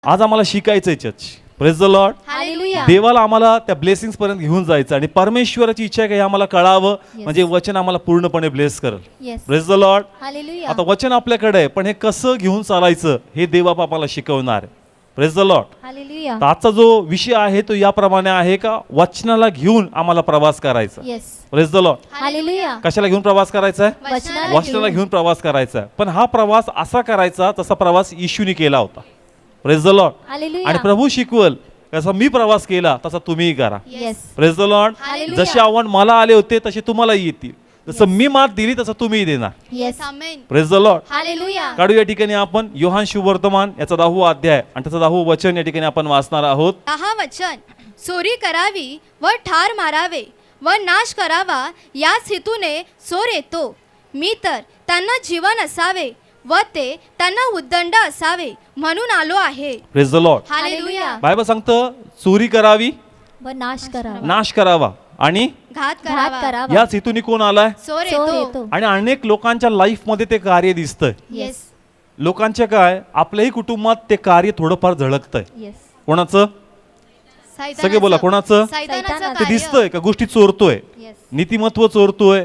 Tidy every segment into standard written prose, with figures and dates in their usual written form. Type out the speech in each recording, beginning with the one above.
आज आम्हाला शिकायचंय church. Praise the Lord. Hallelujah. देवाला आम्हाला त्या ब्लेसिंग्स पर्यंत घेऊन जायचं आणि परमेश्वराची इच्छा आहे की हे आम्हाला कळावं, म्हणजे वचन आम्हाला पूर्णपणे ब्लेस करेल. Yes. Praise the Lord. Hallelujah. आता वचन आपल्याकडे आहे, पण हे कसं घेऊन चालायचं हे देव आम्हाला शिकवणार आहे. Praise the Lord. हालेलुया. तर आजचा जो विषय आहे तो याप्रमाणे आहे का वचनाला घेऊन आम्हाला प्रवास करायचा. Yes. Praise the Lord. Hallelujah. कशाला घेऊन प्रवास करायचा आहे? वचनाला घेऊन प्रवास करायचा आहे. पण हा प्रवास असा करायचा जसा प्रवास येशूने केला होता. Praise the Lord. हालेलुया. आणि प्रभू शिकवल जसा मी प्रवास केला तसा तुम्हीही करा. Yes. Praise the Lord. Hallelujah. जसे आव्हान मला आले होते तसे तुम्हालाही येतील, जसं मी मात दिली तसं तुम्हीही देणार. Yes. Amen. Praise the Lord. Hallelujah. काढू या ठिकाणी आपण योहान शुभवर्तमान याचा 10वा अध्याय आणि त्याचं 10वं वचन या ठिकाणी आपण वाचणार आहोत. 10 वचन. चोरी करावी व ठार मारावे व नाश करावा याच हेतूने चोर येतो. मी तर त्यांना जीवन असावे व ते त्यांना उद्दंड असावे म्हणून आलो आहे. Praise the Lord. Hallelujah. Bible सांगतं चोरी करावी, व नाश करावा. नाश करावा आणि घात घात करावा. करावा. याच हेतूने कोण आलाय? चोर चोर येतो. येतो. आणि अनेक लोकांच्या लाईफ मध्ये ते कार्य दिसतंय. येस. लोकांच्या काय आपल्याही कुटुंबात ते कार्य थोडंफार झळकतंय. येस. कोणाचं? सैतानाचं- सगळे बोला, कोणाचं? सैतानाचं ते ते कार्य. दिसतंय का गोष्टी चोरतोय, येस. नीतिमत्व चोरतोय,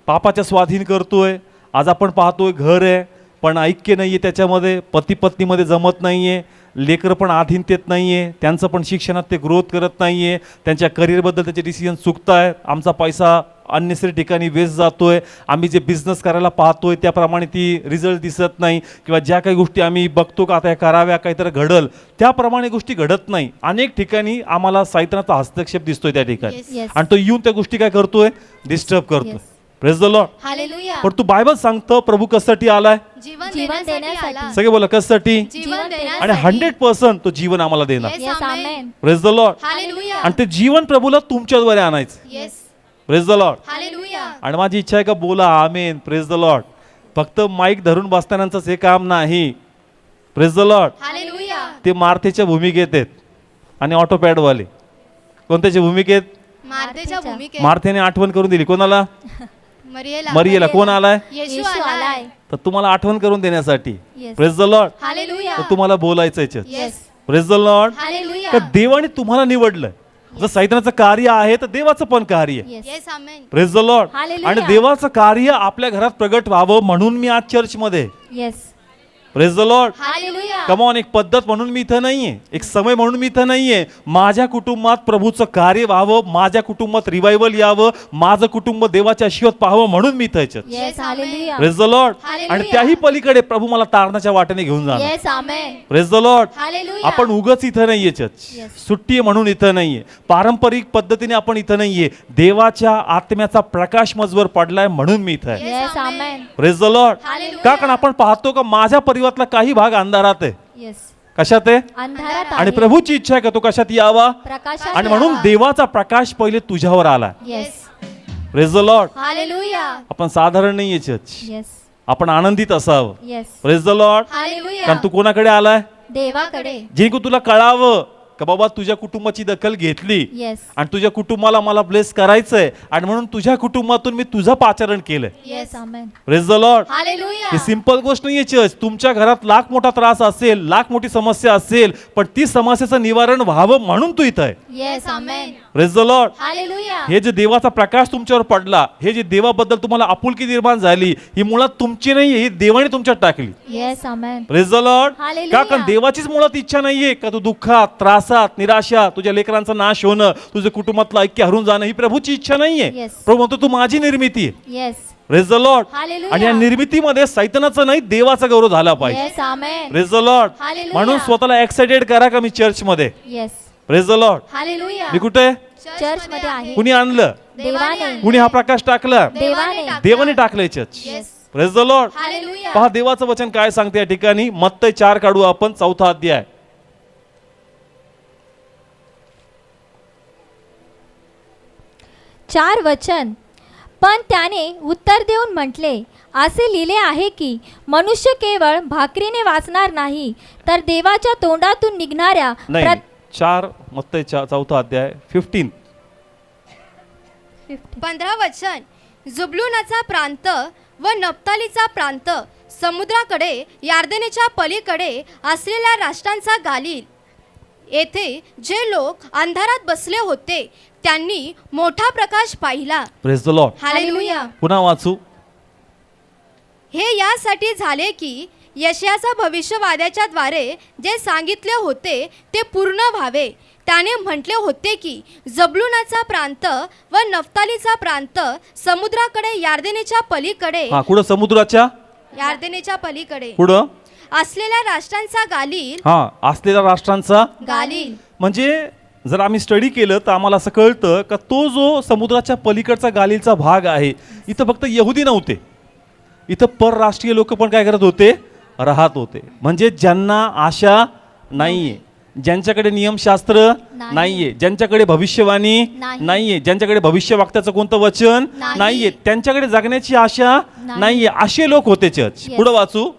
पापाच्या स्वाधीन करतोय. आज आपण पाहतोय घर आहे पण ऐक्य नाहीये, त्याच्यामध्ये पती पत्नीमध्ये जमत नाहीये, लेकरं पण अधीनतेत नाहीये, त्यांचं पण शिक्षणात ते ग्रोथ करत नाहीये, त्यांच्या करिअरबद्दल त्याचे डिसिजन चुकताय, आमचा पैसा अननेसरी ठिकाणी वेस्ट जातोय, आम्ही जे बिझनेस करायला पाहतोय त्याप्रमाणे ती रिझल्ट दिसत नाही, किंवा ज्या काही गोष्टी आम्ही बघतो का आता या कराव्या काहीतरी घडल त्याप्रमाणे गोष्टी घडत नाही. अनेक ठिकाणी आम्हाला सैतानाचा हस्तक्षेप दिसतोय त्या ठिकाणी. Yes. येस. आणि तो येऊन त्या गोष्टी काय करतोय? डिस्टर्ब करतोय. Yes. Praise the Lord. Hallelujah. पण तू बायबल सांगतं प्रभू कशासाठी आलाय? जीवन जीवन देण्यासाठी देण्यासाठी. आला. सगळे बोला कशासाठी? जीवन आणि देण्यासाठी. 100% तो जीवन आम्हाला देणार. Yes. Yes. Amen. Amen. Praise the Lord. Hallelujah. आणि ते जीवन प्रभूला तुमच्याद्वारे आणायचं. Yes. Praise the Lord. Hallelujah. आणि माझी इच्छा आहे का बोला आमेन. Praise the Lord. फक्त माईक धरून बसतानाच हे काम नाही. Praise the Lord. हालेलुया. ते मार्थेच्या भूमिकेत आहेत आणि ऑटोपॅडवाले कोणत्याच्या भूमिकेत? मार्थेच्या भूमिकेत मार्थेने आठवण करून दिली कोणाला? मरियेला. मरियेला. कोण आलाय? येशू येशू आलाय. आलाय. तर तुम्हाला आठवण करून देण्यासाठी. Yes. Praise the Lord. Hallelujah. तर तुम्हाला बोलायचंय church. Yes. Praise the Lord. Hallelujah. तर देवाने तुम्हाला निवडलंय. जर सैतानाचं कार्य आहे तर देवाचं पण कार्य आहे. Yes. Yes. Amen. Praise the Lord. Hallelujah. आणि देवाचं कार्य आपल्या घरात प्रगट व्हावं म्हणून मी आज चर्च मध्ये. Yes. Praise the Lord. Hallelujah. Come on. एक पद्धत म्हणून मी इथं नाहीये, एक समय म्हणून मी इथं नाहीये. माझ्या कुटुंबात प्रभूचं कार्य व्हावं, माझ्या कुटुंबात रिवायवल यावं, माझं कुटुंब देवाच्या आशीर्वाद पाहावं म्हणून मी इथं आहे church. Yes. Hallelujah. Praise the Lord. Hallelujah. आणि त्याही पलीकडे प्रभू मला तारणाच्या वाटेने घेऊन जाणार. Yes. Amen. Praise the Lord. Hallelujah. आपण उगच इथं नाहीये चर्च, Yes. सुट्टी आहे म्हणून इथं नाहीये, पारंपरिक पद्धतीने आपण इथं नाहीये, देवाच्या आत्म्याचा प्रकाश मजवर पडलाय म्हणून मी इथं आहे. Yes. Amen. Praise the Lord. Hallelujah. का? कारण आपण पाहतो का माझ्या परिवारातला काही भाग अंधारात आहे. येस. कशात आहे? अंधारात आणि आहे. प्रभूची इच्छा आहे का तो कशात यावा? प्रकाशात आणि म्हणून यावा. देवाचा प्रकाश पहिले तुझ्यावर आला. Yes. Praise the Lord. Hallelujah. आपण साधारण नाहीये चर्च, येस. आपण आनंदित असावं. Yes. Praise the Lord. Hallelujah. कारण तू कोणाकडे आलाय? देवाकडे. जेणेकरून तुला कळावं का बाबा तुझ्या कुटुंबाची दखल घेतली येस. आणि तुझ्या कुटुंबाला मला ब्लेस करायचंय आणि म्हणून तुझ्या कुटुंबातून मी तुझं पाचारण केलंय. Yes. Amen. Praise the Lord. Hallelujah. He simple गोष्ट नाहीये चर्च. तुमच्या घरात लाख मोठा त्रास असेल, लाख मोठी समस्या असेल, पण ती समस्येचं निवारण व्हावं म्हणून तू इथं आहे. Yes. Amen. Praise the Lord. Hallelujah. हे जे देवाचा प्रकाश तुमच्यावर पडला, हे जे देवाबद्दल तुम्हाला आपुलकी निर्माण झाली, ही मुळात तुमची नाहीये, ही देवाने तुमच्यात टाकली. Yes. Amen. Praise the Lord. Hallelujah. का? कारण देवाचीच मुळात इच्छा नाहीये का तू दुःखात, त्रासात, निराशात, तुझ्या लेकरांचा नाश होणं, तुझ्या कुटुंबातलं ऐक्य हरून जाणं, ही प्रभूची इच्छा नाहीये. Yes. प्रभू म्हणतो तू माझी निर्मिती आहे. Yes. Praise the Lord. Hallelujah. आणि या निर्मितीमध्ये सैतानाचा नाही देवाचा गौरव झाला पाहिजे. Yes. Amen. Praise the Lord. Hallelujah. म्हणून स्वतःला एक्साइटेड करा का मी चर्च मध्ये. Yes. Praise the Lord. Hallelujah. मी कुठे? चर्च मध्ये आहे. कुणी आणलं? देवाने. कुणी हा प्रकाश टाकला? देवाने. देवाने टाकलंय church. Yes. Praise the Lord. Hallelujah. पहा देवाचं वचन काय सांगते या ठिकाणी. मत्तई 4 काढू आपण, 4था अध्याय. 4 वचन. पण त्याने उत्तर देऊन म्हटले, असे लिहिले आहे की मनुष्य केवळ भाकरीने वाचणार नाही, तर देवाच्या तोंडातून निघणाऱ्या नाही, 4 मत्तई 4था अध्याय 15. 15 वचन. जुबलूनाचा प्रांत व नप्तालीचा प्रांत, समुद्राकडे यार्देनेच्या पलीकडे असलेल्या राष्ट्रांचा गालील. येथे जे लोक अंधारात बसले होते त्यांनी मोठा प्रकाश पाहिला. Praise the Lord. हालेलुया. पुन्हा वाचू. हे यासाठी झाले की यशाचा भविष्यवाद्याच्या द्वारे जे सांगितले होते ते पूर्ण व्हावे. त्याने म्हटले होते की जबलूनाचा प्रांत व नफ्तालीचा प्रांत समुद्राकडे यार्देनेच्या पलीकडे हा, कुठं समुद्राच्या यार्देनेच्या पलीकडे पुढं असलेल्या राष्ट्रांचा गालील हा असलेल्या राष्ट्रांचा. गालील. म्हणजे जर आम्ही स्टडी केलं तर आम्हाला असं कळतं का तो जो समुद्राच्या पलीकडचा गालीलचा भाग आहे इथं फक्त यहुदी नव्हते, इथं परराष्ट्रीय लोक पण काय करत होते, राहत होते. म्हणजे ज्यांना आशा नाहीये, ज्यांच्याकडे नियमशास्त्र नाही. नाहीये, ज्यांच्याकडे भविष्यवाणी नाही. नाहीये, ज्यांच्याकडे भविष्यवक्त्याचं कोणतं वचन नाही. नाहीये, त्यांच्याकडे जगण्याची आशा नाही. नाहीये, असे लोक होते चर्च. Yes. पुढे वाचू.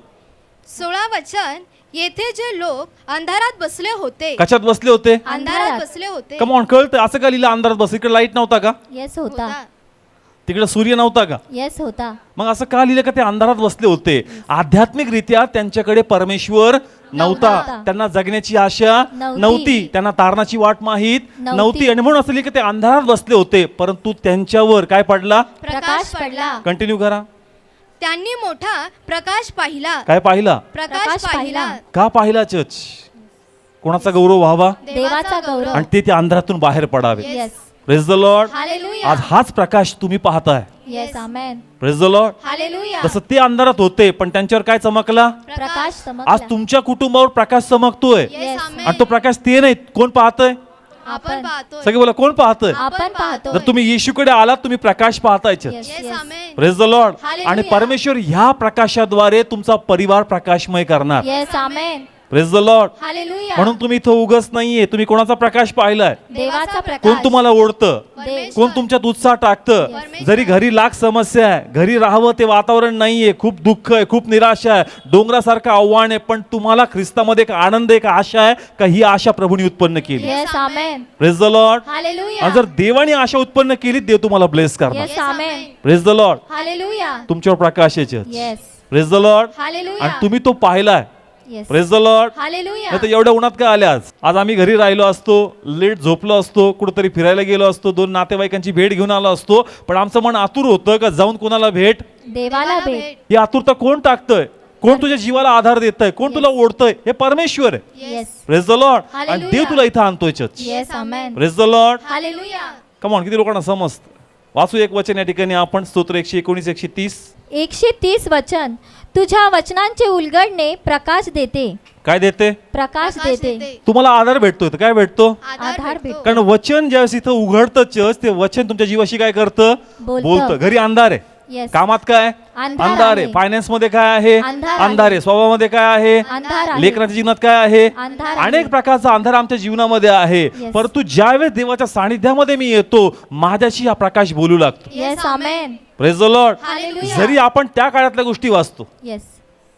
16 वचन. येथे जे लोक अंधारात बसले होते कशात बसले होते? अंधारात बसले होते. कमॉन, कळतं असं का लिहिलं अंधारात बस? इकडे लाईट नव्हता का? येस होता. होता. तिकडे सूर्य नव्हता का? येस होता. मग असं का लिहिलं का ते अंधारात बसले होते? आध्यात्मिकरित्या त्यांच्याकडे परमेश्वर नव्हता, नव्हता. त्यांना जगण्याची आशा नव्हती. नव्हती, त्यांना तारणाची वाट माहीत नव्हती. नव्हती, आणि म्हणून असं लिहिलं की ते अंधारात बसले होते. परंतु त्यांच्यावर काय पडला? प्रकाश पडला. कंटिन्यू करा. त्यांनी मोठा प्रकाश पाहिला. काय पाहिला? प्रकाश पाहिला. का पाहिला चर्च? कोणाचा गौरव व्हावा देवाचा गौरव. आणि ते अंधारातून बाहेर पडावे. Yes. Praise the Lord. Hallelujah. आज हाच प्रकाश तुम्ही पाहताय. Yes amen. Praise the Lord. Hallelujah. तसं ते अंधारात होते पण त्यांच्यावर काय चमकला? प्रकाश आज चमकला. तुमच्या कुटुंबावर प्रकाश चमकतोय. Yes, Yes. amen. आणि तो प्रकाश ते नाही, कोण पाहतोय? आपण पाहतोय. सगळे बोला, कोण पाहतोय? आपण पाहतो. जर तुम्ही येशूकडे आलात तुम्ही प्रकाश पाहताय. Yes, Yes, yes. amen. Praise the Lord. Hallelujah. आणि परमेश्वर ह्या प्रकाशाद्वारे तुमचा परिवार प्रकाशमय करणार. Yes amen. Praise the Lord. Hallelujah. म्हणून तुम्ही इथं उगच नाहीये, तुम्ही कोणाचा प्रकाश पाहिलाय? देवाचा कोण प्रकाश. तुम्हाला ओढतं? देव. कोण तुमच्यात उत्साह टाकतं? Yes. जरी घरी लाख समस्या आहे, घरी राहावं ते वातावरण नाहीये, खूप दुःख आहे, खूप निराशा आहे, डोंगरासारखं आव्हान आहे, पण तुम्हाला ख्रिस्तामध्ये एक आनंद आहे, एक आशा आहे का ही आशा प्रभूने उत्पन्न केली? Yes amen. Praise the Lord. Hallelujah. आणि जर देवाने आशा उत्पन्न केली, देव तुम्हाला ब्लेस करणार. Yes amen. Praise the Lord. Hallelujah. तुमच्यावर प्रकाश आहे church. Yes. Praise the Lord. Hallelujah. आणि तुम्ही तो पाहिलाय. Yes. Praise the Lord. Hallelujah. नाही तर एवढ्या उन्हात काय आले आज? आज आम्ही घरी राहिलो असतो, लेट झोपलो असतो, कुठेतरी फिरायला गेलो असतो, 2 नातेवाईकांची भेट घेऊन आलो असतो, पण आमचं मन आतुर होतं का जाऊन कोणाला भेट? देवाला भेट. ही आतुरता कोण टाकतंय? कोण तुझ्या जीवाला आधार देतंय? कोण तुला ओढतंय? हे परमेश्वर आहे. येस. Praise the Lord. आणि Hallelujah. देव तुला इथं आणतोय church. Yes amen. Praise the Lord. Hallelujah. Come on, किती लोकांना समजतं? वाचू एक वचन या ठिकाणी आपण, स्तोत्र 119 130. 130 वचन. तुझ्या वचनांचे उलगडणे प्रकाश देते. काय देते? प्रकाश देते. तुम्हाला आधार भेटतोय. तर काय भेटतो? आधार भेटतो. कारण वचन ज्यावेळेस इथं उघडतं चर्च, ते वचन तुमच्या जीवाशी काय करतं? बोलतं. बोलतं. घरी अंधार आहे, येस. कामात काय? अंधार अंधार आहे, आहे. फायनान्स मध्ये काय आहे? अंधार आहे. अंधार आहे, स्वभावामध्ये काय आहे? अंधार आहे. लेकराच्या जीवनात काय आहे? अंधार आहे. अनेक प्रकारचा अंधार आमच्या जीवनामध्ये आहे. Yes. परंतु ज्यावेळेस देवाच्या सानिध्यामध्ये मी येतो, माझ्याशी हा प्रकाश बोलू लागतो. Yes amen. Praise the Lord. Hallelujah. जरी आपण त्या काळातल्या गोष्टी वाचतो. येस.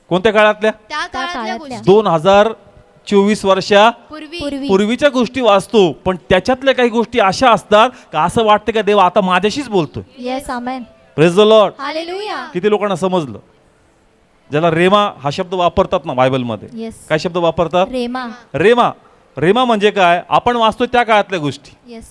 कोणत्या काळातल्या? त्या काळातल्या काळातल्या. गोष्टी 2024 वर्षा पूर्वी पूर्वी. पूर्वीच्या गोष्टी वाचतो, पण त्याच्यातल्या काही गोष्टी अशा असतात का असं वाटतं का देव आता माझ्याशीच बोलतोय. Yes amen. Praise the Lord. Hallelujah. किती लोकांना समजलं? ज्याला रेमा हा शब्द वापरतात ना बायबलमध्ये, येस. काय शब्द वापरतात? रेमा. रेमा. रेमा म्हणजे काय? आपण वाचतो त्या काळातल्या गोष्टी, येस.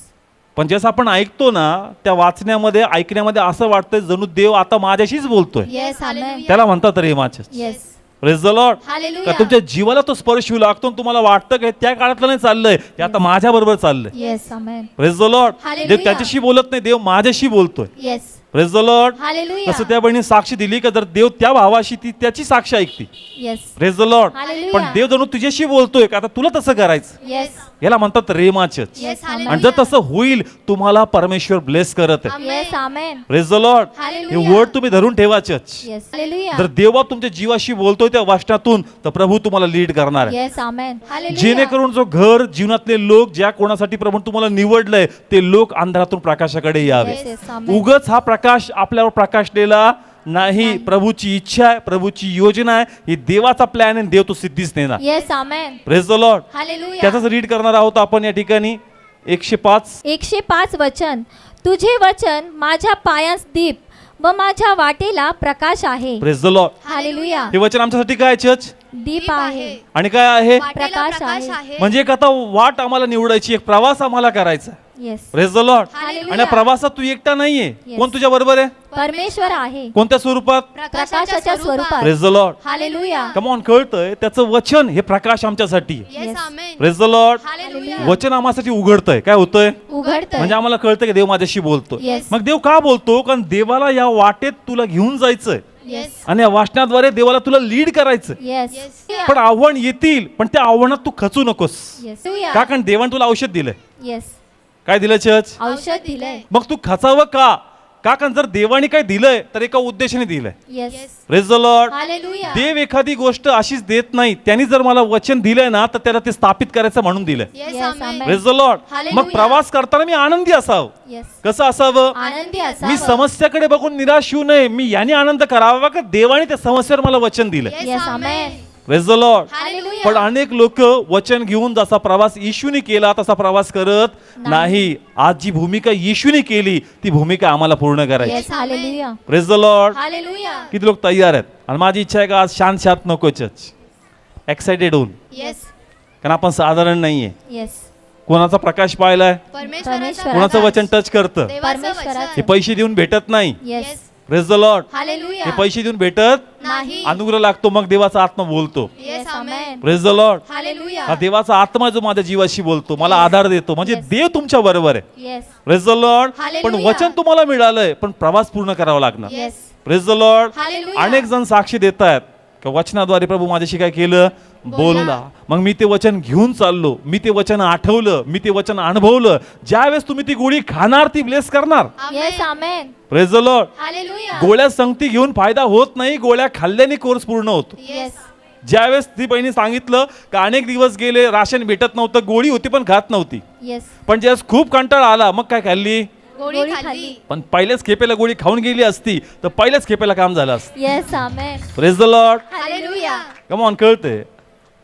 पण जसं आपण ऐकतो ना, त्या वाचण्यामध्ये ऐकण्यामध्ये असं वाटतंय जणू देव आता माझ्याशीच बोलतोय. Yes amen. त्याला म्हणतात रेमाचे. Yes. Praise the Lord. Hallelujah. का तुमच्या जीवाला तो स्पर्श होऊ लागतो आणि तुम्हाला वाटतं की त्या काळातलं नाही चाललंय, हे आता माझ्या बरोबर चाललंय. Yes amen. Praise the Lord. Hallelujah. देव त्याच्याशी बोलत नाही, देव माझ्याशी बोलतोय. Yes. Praise the Lord. Hallelujah. तसं त्या बहिणी साक्षी दिली का जर देव त्या भावाशी ती त्याची साक्ष ऐकते. Yes. Praise the Lord. Hallelujah. पण देव जणू तुझ्याशी बोलतोय का आता तुला तसं करायचं. येस. याला म्हणतात रेमाचच. Yes, आणि hallelujah. जर तसं होईल तुम्हाला परमेश्वर ब्लेस करत आहे. Yes amen. Praise the Lord. Hallelujah. हे वर्ड तुम्ही धरून ठेवा चर्च. येस. हालेलुया. जर देवबाप तुमच्या जीवाशी बोलतोय त्या वाचनातून तर प्रभू तुम्हाला लीड करणार आहे. Yes amen. हालेलुया. जेणेकरून जो घर जीवनातले लोक ज्या कोणासाठी प्रभू तुम्हाला निवडलंय ते लोक अंधारातून प्रकाशाकडे यावे. Yes, yes, amen. उगच हा प्रकाश आपल्यावर प्रकाशलेला नाही. प्रभूची इच्छा आहे, प्रभूची योजना आहे, ही देवाचा प्लॅन आहे, देव तो सिद्धीच नेणार. Yes amen. Praise the Lord. Hallelujah. त्याचाच रीड करणार आहोत आपण या ठिकाणी 105. 105 वचन. तुझे वचन माझ्या पायास दीप व माझ्या वाटेला प्रकाश आहे. Praise the Lord. हालेलुया. हे वचन आमच्यासाठी काय चर्च? दीप आहे. आणि काय आहे? वाटेला प्रकाश प्रकाश आहे. आहे. म्हणजे एक आता वाट आम्हाला निवडायची, एक प्रवास आम्हाला करायचा. Yes. Praise the Lord. Hallelujah. आणि या प्रवासात तू एकटा नाहीये. Yes. कोण तुझ्या बरोबर आहे? परमेश्वर आहे. कोणत्या स्वरूपात? प्रकाशाच्या स्वरूपात. Praise the Lord. Hallelujah. Come on, कळतंय त्याचं वचन हे प्रकाश आमच्यासाठी आहे. Yes Yes. Amen. Praise the Lord. Hallelujah. वचन आम्हासाठी उघडतंय. काय होतंय? उघडतंय. म्हणजे आम्हाला कळतं की देव माझ्याशी बोलतो. Yes. मग देव का बोलतो? कारण देवाला या वाटेत तुला घेऊन जायचंय येस. आणि या वाचनाद्वारे देवाला तुला लीड करायचं. येस. येस. पण आव्हान येतील, पण त्या आव्हानात तू खचू नकोस. येस. का? कारण देवाने तुला औषध दिलंय. येस. काय दिलं चर्च? औषध दिलंय. मग तू खचावं का? का? कारण जर देवाने काय दिलंय तर एका उद्देशाने दिलंय. Yes. Praise the Lord. Hallelujah. देव एखादी गोष्ट अशीच देत नाही. त्यांनी जर मला वचन दिलंय ना तर त्याला ते स्थापित करायचं म्हणून दिलंय. Yes Yes, amen. Amen. Praise the Lord. Hallelujah. मग प्रवास करताना मी आनंदी असावं. येस. कसं असावं? आनंदी मी असावं. समस्याकडे बघून निराश होऊ नये. मी याने आनंद करावा का देवाने त्या समस्येवर मला वचन दिलंय. Yes. Amen. Praise the Lord. Hallelujah. पण अनेक लोक वचन घेऊन जसा प्रवास येशूने केला तसा प्रवास करत नाही. आज जी भूमिका येशूने केली ती भूमिका आम्हाला पूर्ण करायची. Yes. Hallelujah. Praise the Lord. Hallelujah. किती लोक तयार आहेत? आणि माझी इच्छा आहे का आज शांत नको चर्च, एक्साइटेड होऊन, येस. कारण आपण साधारण नाहीये. येस. कोणाचा प्रकाश पाहिलाय? परमेश्वराचा कोणाचं प्रकाश. वचन टच करतं? देवाचं परमेश्वराचं. वचन. हे पैसे देऊन भेटत नाही. Yes. Praise the Lord. Hallelujah. हे पैसे देऊन भेटत नाही. अनुग्रह लागतो, मग देवाचा आत्मा बोलतो. Yes amen. Praise the Lord. Hallelujah. हा देवाचा आत्मा जो माझ्या जीवाशी बोलतो, मला आधार देतो, म्हणजे Yes. देव तुमच्या बरोबर आहे. Yes. Praise the Lord. Hallelujah. पण वचन तुम्हाला मिळालंय, पण प्रवास पूर्ण करावा लागणार. Yes. Praise the Lord. Hallelujah. अनेक जण साक्षी देत आहेत की वचनाद्वारे प्रभू माझ्याशी काय केलं? बोलला. मग मी ते वचन घेऊन चाललो, मी ते वचन आठवलं, मी ते वचन अनुभवलं. ज्यावेळेस तुम्ही ती गोळी खाणार ती ब्लेस करणार. Yes. Amen. Praise the Lord. Hallelujah. गोळ्या संगती घेऊन फायदा होत नाही, गोळ्या खाल्ल्याने कोर्स पूर्ण होतो. येस. ज्यावेळेस ती बहिणी सांगितलं का अनेक दिवस गेले, राशन भेटत नव्हतं, गोळी होती पण खात नव्हती. येस. पण ज्यावेळेस खूप कंटाळा आला मग काय खाल्ली? गोळी गोळी खाल्ली. खाल्ली. पण पहिल्याच खेपेला गोळी खाऊन गेली असती तर पहिल्याच खेपेला काम झालं असतं. Yes. Amen. Praise the Lord. Hallelujah. Come on, कळतंय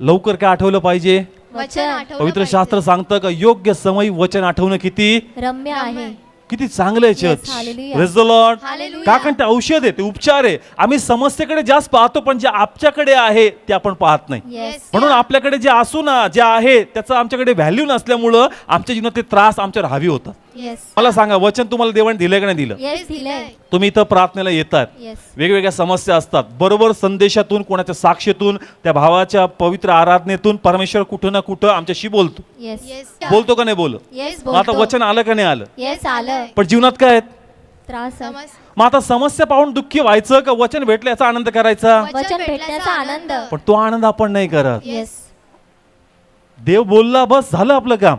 लवकर काय आठवलं पाहिजे? वचन आठवलं पवित्र पाहिजे. शास्त्र सांगतं का योग्य समय वचन आठवणं किती रम्य आहे. किती चांगलं आहे church. Yes, hallelujah. Praise the Lord. Hallelujah. का? कारण ते औषध आहे, ते उपचार आहे. आम्ही समस्येकडे जास्त पाहतो, पण जे आमच्याकडे आहे ते आपण पाहत नाही. येस. म्हणून आपल्याकडे जे असू ना, जे आहे त्याचं आमच्याकडे व्हॅल्यू नसल्यामुळं आमच्या जीवनात ते त्रास आमच्यावर हावी होतात. येस. मला सांगा, वचन तुम्हाला देवाने दिलंय का नाही दिलं? येस. दिलंय. तुम्ही इथं प्रार्थनेला येतात, येस. वेगवेगळ्या समस्या असतात, बरोबर संदेशातून, कोणाच्या साक्षीतून, त्या भावाच्या पवित्र आराधनेतून परमेश्वर कुठं ना कुठं आमच्याशी बोलतो. येस. येस. बोलतो का नाही बोलत? येस. मग आता बोलतो. वचन आलं का नाही आलं? येस. आलं. पण जीवनात काय आहेत? त्रास आहे. समज. मग आता समस्या पाहून दुःखी व्हायचं का वचन भेटलं याचा आनंद करायचा? वचन भेटण्याचा आनंद. पण तो आनंद आपण नाही करत. येस. देव बोलला, बस झालं आपलं काम.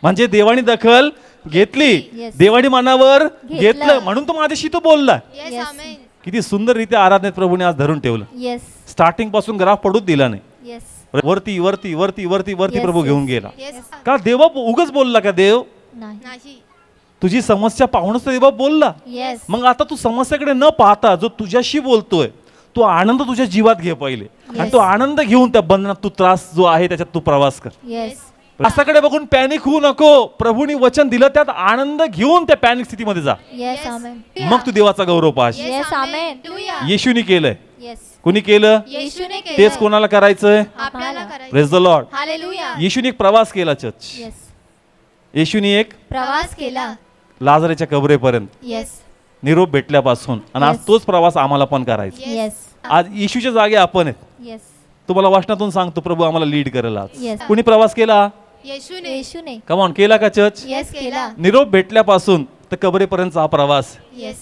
म्हणजे देवाने दखल घेतली, Yes. देवाने मनावर घेतलं. घेतलं, म्हणून तो माझ्याशी तो बोलला. Yes Yes. आमेन. किती सुंदर रीत्या आराधनेत प्रभूने आज धरून ठेवलं. येस. स्टार्टिंग पासून ग्राफ पडूच दिला नाही. येस. वरती वरती वरती वरती वरती Yes, प्रभू yes. घेऊन गेला. येस. का देवा उगच बोलला का देव? नाही. नाही. तुझी समस्या पाहूनच तो देवा बोलला. येस. मग आता तू समस्याकडे न पाहता जो तुझ्याशी बोलतोय तो आनंद तुझ्या जीवात घे पहिले, आणि Yes. तो आनंद घेऊन त्या बंधनात तू त्रास जो आहे त्याच्यात तू प्रवास कर. येस. त्रासाकडे बघून पॅनिक होऊ नको. प्रभूने वचन दिलं, त्यात आनंद घेऊन त्या पॅनिक स्थितीमध्ये जा. येस. आमेन. मग तू देवाचा गौरव पाहशील. Yes, amen. हालेलुया. येशूने केलंय. येस. कोणी केलं? येशूने केलं. तेच कोणाला करायचंय? आपल्याला करायचं. Praise the Lord. हालेलुया. येशूने एक प्रवास केला चर्च. येस. येशूने एक प्रवास केला. लाजरेच्या कबरेपर्यंत येस. निरोप भेटल्यापासून, आणि आज Yes. तोच प्रवास आम्हाला पण करायचा. येस. आज येशूच्या जागे आपण आहेत. येस. तुम्हाला वाचनातून सांगतो, प्रभू आम्हाला लीड करेल आज. Yes. कुणी प्रवास केला? येशूने. येशूने. कमॉन, केला का चर्च? येस. केला. निरोप भेटल्यापासून तर कबरेपर्यंतचा हा प्रवास. येस.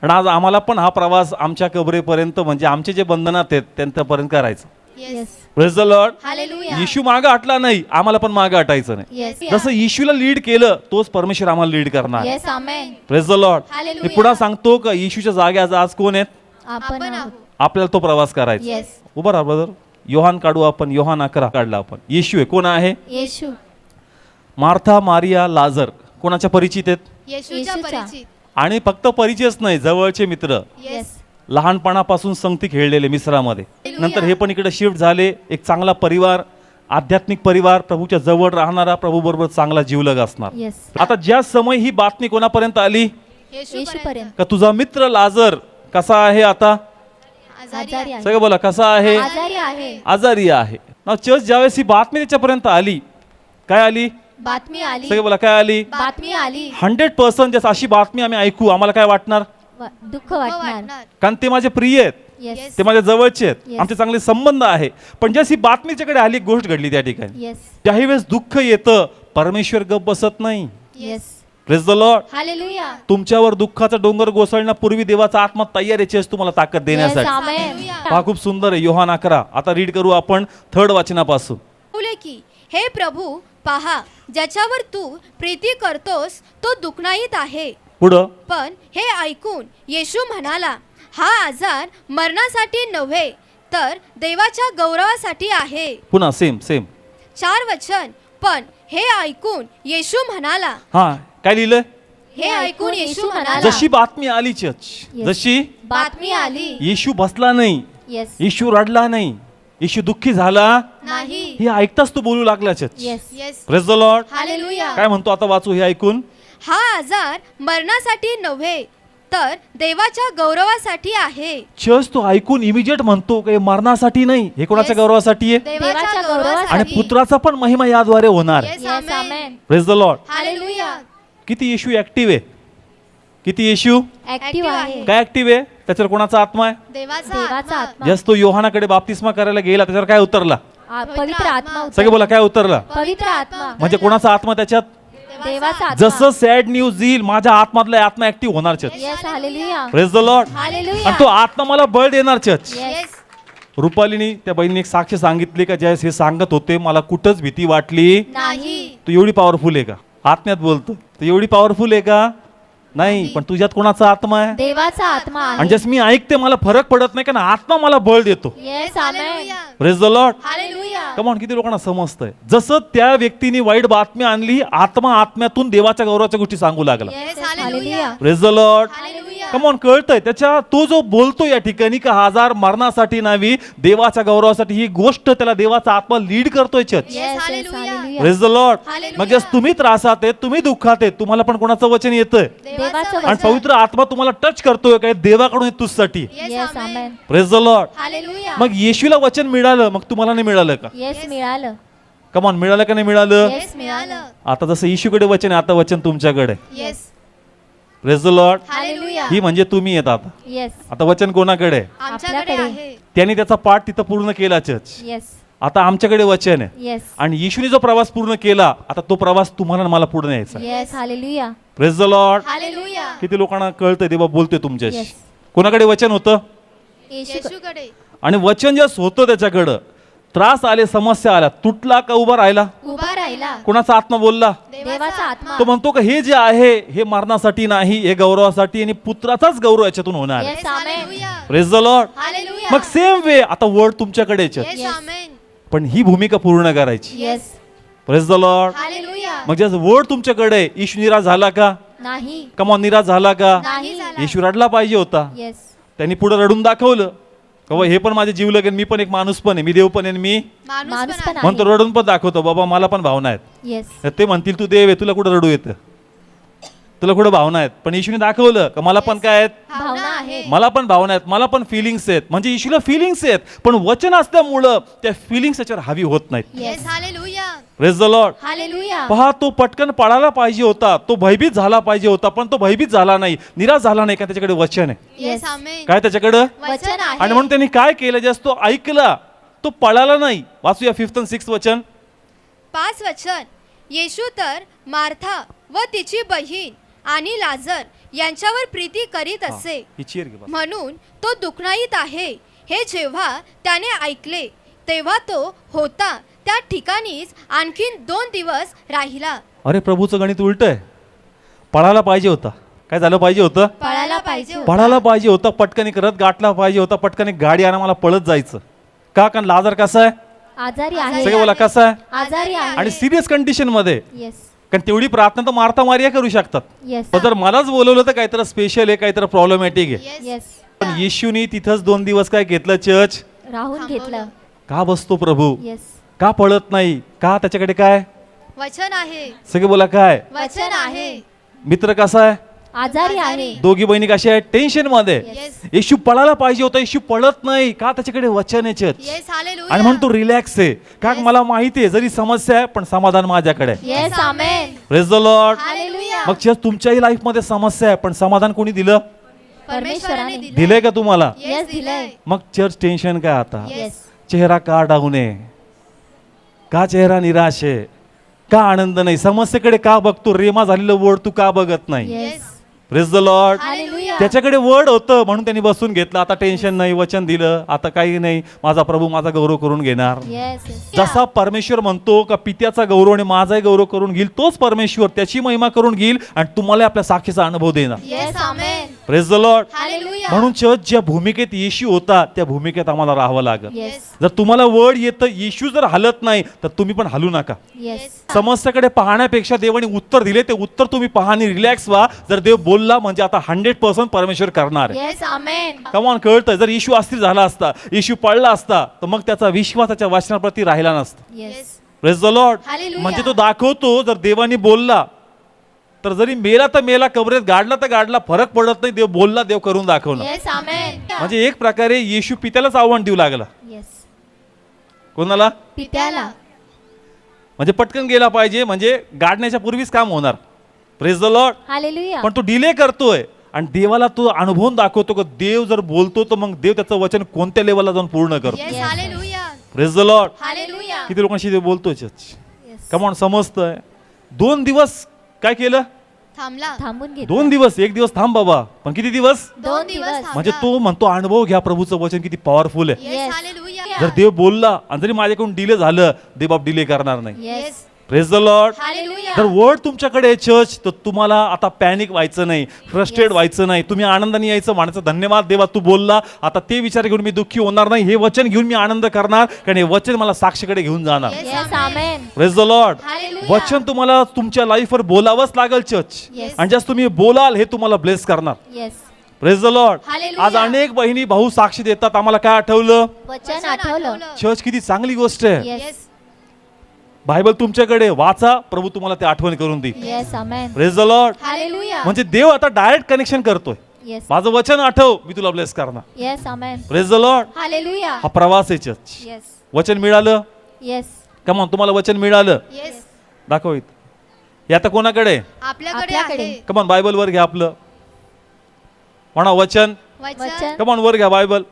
आणि आज आम्हाला पण हा प्रवास आमच्या कबरेपर्यंत, म्हणजे आमचे जे बंधनात आहेत त्यांच्यापर्यंत करायचं. Yes. Praise the Lord. Hallelujah. येशू मागं हटला नाही, आम्हाला पण मागं हटायचं नाही. येस. जसं येशूला लीड केलं तोच परमेश्वर आम्हाला लीड करणार. Yes. Amen. Praise the Lord. Hallelujah. मी पुन्हा सांगतो का येशूच्या जागे आज कोण आहेत? आपण आपण आहोत. आहोत. आपल्याला तो प्रवास करायचा. येस. उभा राहा ब्रदर. योहान काढू आपण. योहान 11 काढला आपण. येशू आहे. कोण आहे? येशू. मार्था, मारिया, लाजर कोणाच्या परिचित आहेत? येशूच्या येशूचा. परिचित. आणि फक्त परिचयच नाही, जवळचे मित्र, येस. लहानपणापासून संगती खेळलेले मिस्रामध्ये. हालेलुया. नंतर हे पण इकडे शिफ्ट झाले. एक चांगला परिवार, आध्यात्मिक परिवार, प्रभूच्या जवळ राहणारा, प्रभू बरोबर चांगला जीवलग असणार. येस. आता ज्या समय ही बातमी कोणापर्यंत आली? येशूपर्यंत का तुझा मित्र लाजर कसा आहे आता? आजारी आहे. सगळं बोला, कसा आहे? आजारी आहे. आजारी आहे ना. चर्च ज्यावेळेस ही बातमी त्याच्यापर्यंत आली, काय आली? बातमी आली. सगळं बोला, काय आली? बातमी आली. 100% जसं अशी बातमी आम्ही ऐकू आम्हाला काय वाटणार? दुःख वाटणार. कारण ते माझे प्रिय आहेत, येस. ते माझ्या जवळचे आहेत, Yes. आमचे चांगले संबंध आहे. पण ज्यास ही बातमीच्याकडे आली, एक गोष्ट घडली त्या ठिकाणी. येस. त्याही वेळेस दुःख येतं, परमेश्वर गप बसत नाही. Yes. Praise the Lord. Hallelujah. तुमच्यावर दुःखाचा डोंगर कोसळण्यापूर्वी देवाचा आत्मा तयार याची तुम्हाला ताकद येस. देण्यासाठी. आमेन. पहा, खूप सुंदर आहे. योहान 11. आता रीड करू आपण 3rd वाचनापासून. बोले की हे प्रभू पहा, ज्याच्यावर तू प्रीती करतोस तो दुखनाईत आहे. पुढं पण हे ऐकून येशू म्हणाला, हा आजार मरणासाठी नव्हे तर देवाच्या गौरवासाठी आहे. पुन्हा सेम 4 वचन. पण हे ऐकून येशू म्हणाला, हा काय लिहिलंय? हे ऐकून येशू म्हणाला, जशी बातमी आली चर्च, Yes. जशी बातमी आली. येशू बसला नाही, येस. येशू रडला नाही, येशू दुःखी झाला नाही. हे ऐकताच तो बोलू लागला church. Yes. Yes. Praise the Lord. Hallelujah. काय म्हणतो आता वाचू हे ऐकून. हा आजार मरणासाठी नव्हे तर देवाच्या गौरवासाठी आहे. चर्च तो ऐकून इमिजिएट म्हणतो की हे मरणासाठी नाही, हे कोणाच्या Yes. गौरवासाठी आहे? देवाच्या गौरवासाठी. आणि पुत्राचा पण महिमा याद्वारे होणार. Yes. Yes. Amen. Amen. Praise the Lord. Hallelujah. किती येशू ऍक्टिव्ह आहे, किती येशू ऍक्टिव्ह आहे. काय ऍक्टिव्ह आहे? त्याच्यावर कोणाचा आत्मा आहे? देवाचा देवाचा आत्मा. आत्मा. जस तो योहानाकडे बाप्तिस्मा करायला गेला त्याच्यावर काय उतरला? पवित्र आत्मा उतरला. सगळे बोला, काय उतरला? पवित्र आत्मा. म्हणजे कोणाचा आत्मा त्याच्यात? देवाचा आत्मा. जसं सॅड न्यूज येईल माझ्या आतमधला आत्मा ऍक्टिव्ह होणार church. Yes. Hallelujah. Praise the Lord. Hallelujah. आणि तो आत्मा मला बळ देणार चर्च. येस. येस. रुपालीनी त्या बहिणीने एक साक्ष सांगितले का ज्यावेळेस हे सांगत होते मला कुठंच भीती वाटली. नाही. तू एवढी पॉवरफुल आहे का? आत्म्यात बोलतो तू एवढी पॉवरफुल आहे का? नाही. पण तुझ्यात कोणाचा आत्मा आहे? देवाचा आत्मा आणि आहे. जस मी ऐकते मला फरक पडत नाही, कारण आत्मा मला बळ देतो. Yes. Amen. Hallelujah. Praise the Lord. Hallelujah. Come on, किती लोकांना समजतंय. जसं त्या व्यक्तीने वाईट बातमी आणली, आत्मा आत्म्यातून देवाच्या गौरवाच्या गोष्टी सांगू लागला. Yes. Hallelujah. Hallelujah. Praise the Lord. Hallelujah. Come on, कळतंय त्याच्या तो जो बोलतो या ठिकाणी का आजार मरणासाठी नाही देवाच्या गौरवासाठी, ही गोष्ट त्याला देवाचा आत्मा लीड करतोय church. Yes. Yes. Hallelujah. Hallelujah. Praise the Lord. Hallelujah. म्हणजे तुम्ही त्रासात आहेत, तुम्ही दुःखात आहेत, तुम्हाला पण कोणाचं वचन येतंय देवाचं आणि वचन. पवित्र आत्मा तुम्हाला टच करतोय काय? देवाकडून हे तुझसाठी. Yes. Amen. Praise the Lord. Hallelujah. मग येशूला वचन मिळालं, मग तुम्हाला नाही मिळालं का? येस. मिळालं. कमॉन, मिळालं का नाही मिळालं? येस. मिळालं. आता जसं येशूकडे वचन आहे, आता वचन तुमच्याकडे. Yes. Praise the Lord. Hallelujah. ही म्हणजे तुम्ही येत आता. येस. आता वचन कोणाकडे आहे? आमच्याकडे आपल्याकडे. आहे. त्यांनी त्याचा पाठ तिथं पूर्ण केला चर्च. येस. आता आमच्याकडे वचन आहे येस. आणि येशूने जो प्रवास पूर्ण केला, आता तो प्रवास तुम्हाला आणि मला पुढे न्यायचा. Yes. Hallelujah. Praise the Lord. Hallelujah. किती लोकांना कळतंय देवा बोलतोय तुमच्याशी. Yes. कोणाकडे वचन होतं? येशू. येशूकडे. आणि वचन जस होतं त्याच्याकडं, त्रास आले, समस्या आल्या, तुटला का उभा राहिला? उभा राहिला. कोणाचा आत्मा बोलला? देवाचा आत्मा. तो म्हणतो का हे जे आहे हे मरणासाठी नाही, हे गौरवासाठी आणि पुत्राचाच गौरव याच्यातून होणार. Yes. Amen. Hallelujah. Praise the Lord. Hallelujah. मग सेम वे आता वर्ड तुमच्याकडे आहे. येस. Yes. आमेन. पण ही भूमिका पूर्ण करायची. Yes. Praise the Lord. Hallelujah. मग जसं वर्ड तुमच्याकडे आहे, येशू निराश झाला का? नाही. कमॉन, निराश झाला का? नाही. येशू रडला पाहिजे होता. येस. त्यांनी पुढे रडून दाखवलं बाबा हे पण माझे जीव लगेन, मी पण एक माणूस पण आहे, मी देव पण आहे, मी माणूस माणूस पण पण आहे. म्हणतो रडून पण दाखवतो बाबा मला पण भावना आहेत. येस. ते म्हणतील तू देव आहे, तुला कुठं रडू येतं, तुला कुठं भावना आहेत. पण येशूने दाखवलं का मला पण काय आहेत, भावना आहे. मला पण भावना आहेत, मला पण फिलिंग्स आहेत. म्हणजे येशूला फिलिंग्स आहेत, पण वचन असल्यामुळं त्या फिलिंग्स त्याच्यावर हावी होत नाहीत. Yes. Hallelujah. Praise the Lord. Hallelujah. पहा, तो पटकन पळायला पाहिजे होता, तो भयभीत झाला पाहिजे होता, पण तो भयभीत झाला नाही, निराश झाला नाही. का त्याच्याकडे वचन आहे? येस. आमेन. काय त्याच्याकडं? वचन आहे. आणि म्हणून त्यांनी काय केलं, जस्ट तो ऐकला, तो पळाला नाही. वाचूया 5th आणि 6th वचन. 5 वचन. येशू तर मार्था व तिची बहीण आणि लाजर यांच्यावर प्रीती करीत असे, ही चेअर घे बस. म्हणून तो दुखनाईत आहे. हे जेव्हा त्याने ऐकले तेव्हा तो होता त्या ठिकाणीच आणखीन 2 दिवस राहिला. अरे प्रभूचं गणित उलट आहे. पळायला पाहिजे होता, काय झालं पाहिजे होतं? पळायला पाहिजे. पळायला पाहिजे होता, पटकन एक रथ गाठला पाहिजे होता, पटकन एक गाडी आणा, मला पळत जायचं. का? कारण लाजर कसा आहे? आजारी आहे. सगळे बोला कसा आहे? आजारी आहे. आणि सिरियस कंडिशन मध्ये. येस. कारण तेवढी प्रार्थना तर मारता मारिया करू शकतात, येस. पण जर मलाच बोलवलं तर काहीतरी स्पेशल आहे, काहीतरी प्रॉब्लेमॅटिक आहे. येस. येस. पण येशूनी तिथंच 2 दिवस काय घेतलं चर्च? राहून घेतलं. का बसतो प्रभू? येस. का पळत नाही? का? त्याच्याकडे काय? वचन आहे. सगळे बोला काय? वचन आहे. मित्र कसा आहे? आजारी आहे. दोघी बहिणी कशा आहेत? टेन्शन मध्ये. येस येशू पळायला पाहिजे होता, येशू पळत नाही का? त्याच्याकडे वचन आहे चर्च. Yes hallelujah. आणि म्हणतो रिलॅक्स आहे का? मला माहिती आहे जरी समस्या आहे पण समाधान माझ्याकडे आहे. Yes amen. Praise the Lord. Hallelujah. मग चर्च तुमच्याही लाईफ मध्ये समस्या आहे पण समाधान कोणी दिलं? परमेश्वराने दिलंय का तुम्हाला? येस दिलंय. मग चर्च टेन्शन काय आता? येस चेहरा का डाऊन आहे? का चेहरा निराश आहे? का आनंद नाही? समस्येकडे का बघतो? रेमा झालेलं वर्ड तू का बघत नाही? Yes praise the Lord. Hallelujah. त्याच्याकडे वर्ड होतं म्हणून त्यांनी बसून घेतलं. आता टेन्शन नाही, वचन दिलं, आता काही नाही, माझा प्रभू माझा गौरव करून घेणार. Yes yes. जसा परमेश्वर म्हणतो का पित्याचा गौरव आणि माझाही गौरव करून घेईल, तोच परमेश्वर त्याची महिमा करून घेईल आणि तुम्हाला आपल्या साक्षीचा अनुभव देणार. Yes amen. Praise the Lord. Hallelujah. म्हणून चर्च ज्या भूमिकेत येशू होता त्या भूमिकेत आम्हाला राहावं लागेल. येस जर तुम्हाला वर्ड येतं, येशू जर हलत नाही तर तुम्ही पण हलू नका. येस. समस्येकडे पाहण्यापेक्षा देवाने उत्तर दिले ते उत्तर तुम्ही पहा आणि रिलॅक्स व्हा. जर देव बोलला म्हणजे आता 100% परमेश्वर करणार आहे. येस आमेन. कमॉन, कळतं. जर येशू अस्थिर झाला असता, येशू पडला असता तर मग त्याचा विश्वास त्याच्या वचनाप्रती राहिला नसता. Yes praise the Lord. Hallelujah. म्हणजे तो दाखवतो जर देवाने बोलला तर जरी मेला तर मेला, कबरेत गाडला तर गाडला, फरक पडत नाही. देव बोलला, देव करून दाखवला. येस आमेन. म्हणजे एक प्रकारे येशू पित्यालाच आव्हान देऊ लागला. येस कोणाला? पित्याला. म्हणजे पटकन गेला पाहिजे, म्हणजे गाडण्याच्या पूर्वीच काम होणार. Praise the Lord. हालेलुया. पण तो डिले करतोय आणि देवाला तो अनुभवून दाखवतो की देव जर बोलतो तर मग देव त्याचं वचन कोणत्या लेवलला जाऊन पूर्ण करतो. Yes Yes. Hallelujah. Praise the Lord. Hallelujah. किती लोकांशी देव बोलतोय चर्च? येस. कमॉन, समजतंय. 2 दिवस काय केलं? थांबला. थांबून घे. 2 दिवस. 1 दिवस थांब बाबा, पण किती दिवस? 2 दिवस. म्हणजे तो म्हणतो अनुभव घ्या, प्रभूचं वचन किती पॉवरफुल आहे. Yes Yes. हालेलुया. जर देव बोलला आणि जरी माझ्याकडून डिले झालं, देव बाप डिले करणार नाही. Yes. Praise the Lord. Hallelujah. जर वर्ड तुमच्याकडे आहे चर्च तर तुम्हाला आता पॅनिक व्हायचं नाही, फ्रस्ट्रेट व्हायचं नाही. तुम्ही आनंदाने यायचं, म्हणायचं धन्यवाद देवा तू बोलला, आता ते विचार घेऊन मी दुःखी होणार नाही, हे वचन घेऊन मी आनंद करणार, कारण हे वचन मला साक्षीकडे घेऊन जाणार. Yes. Yes amen. Praise the Lord. Hallelujah. वचन तुम्हाला तुमच्या लाईफवर बोलावंच लागेल चर्च. Yes. आणि जसं तुम्ही बोलाल हे तुम्हाला ब्लेस करणार. Yes. Praise the Lord. Hallelujah. आज अनेक बहिणी भाऊ साक्षी देतात. आम्हाला काय आठवलं? वचन आठवलं. चर्च किती चांगली गोष्ट आहे. येस. येस. बायबल तुमच्याकडे वाचा, प्रभू तुम्हाला ते आठवण करून देईल. Yes amen. Praise the Lord. Hallelujah. म्हणजे देव आता डायरेक्ट कनेक्शन करतोय. येस. माझं वचन आठव, मी तुला ब्लेस करणार. Yes amen. Praise the Lord. Hallelujah. हा प्रवास आहे चर्च. येस. वचन मिळालं. येस. कमॉन, तुम्हाला वचन मिळालं. येस. दाखव इथं. हे आता कोणाकडे? आपल्याकडे आपल्याकडे. आहे. कमॉन, बायबल वर घ्या आपलं. म्हणा वचन. वचन. कमॉन, वर घ्या बायबल.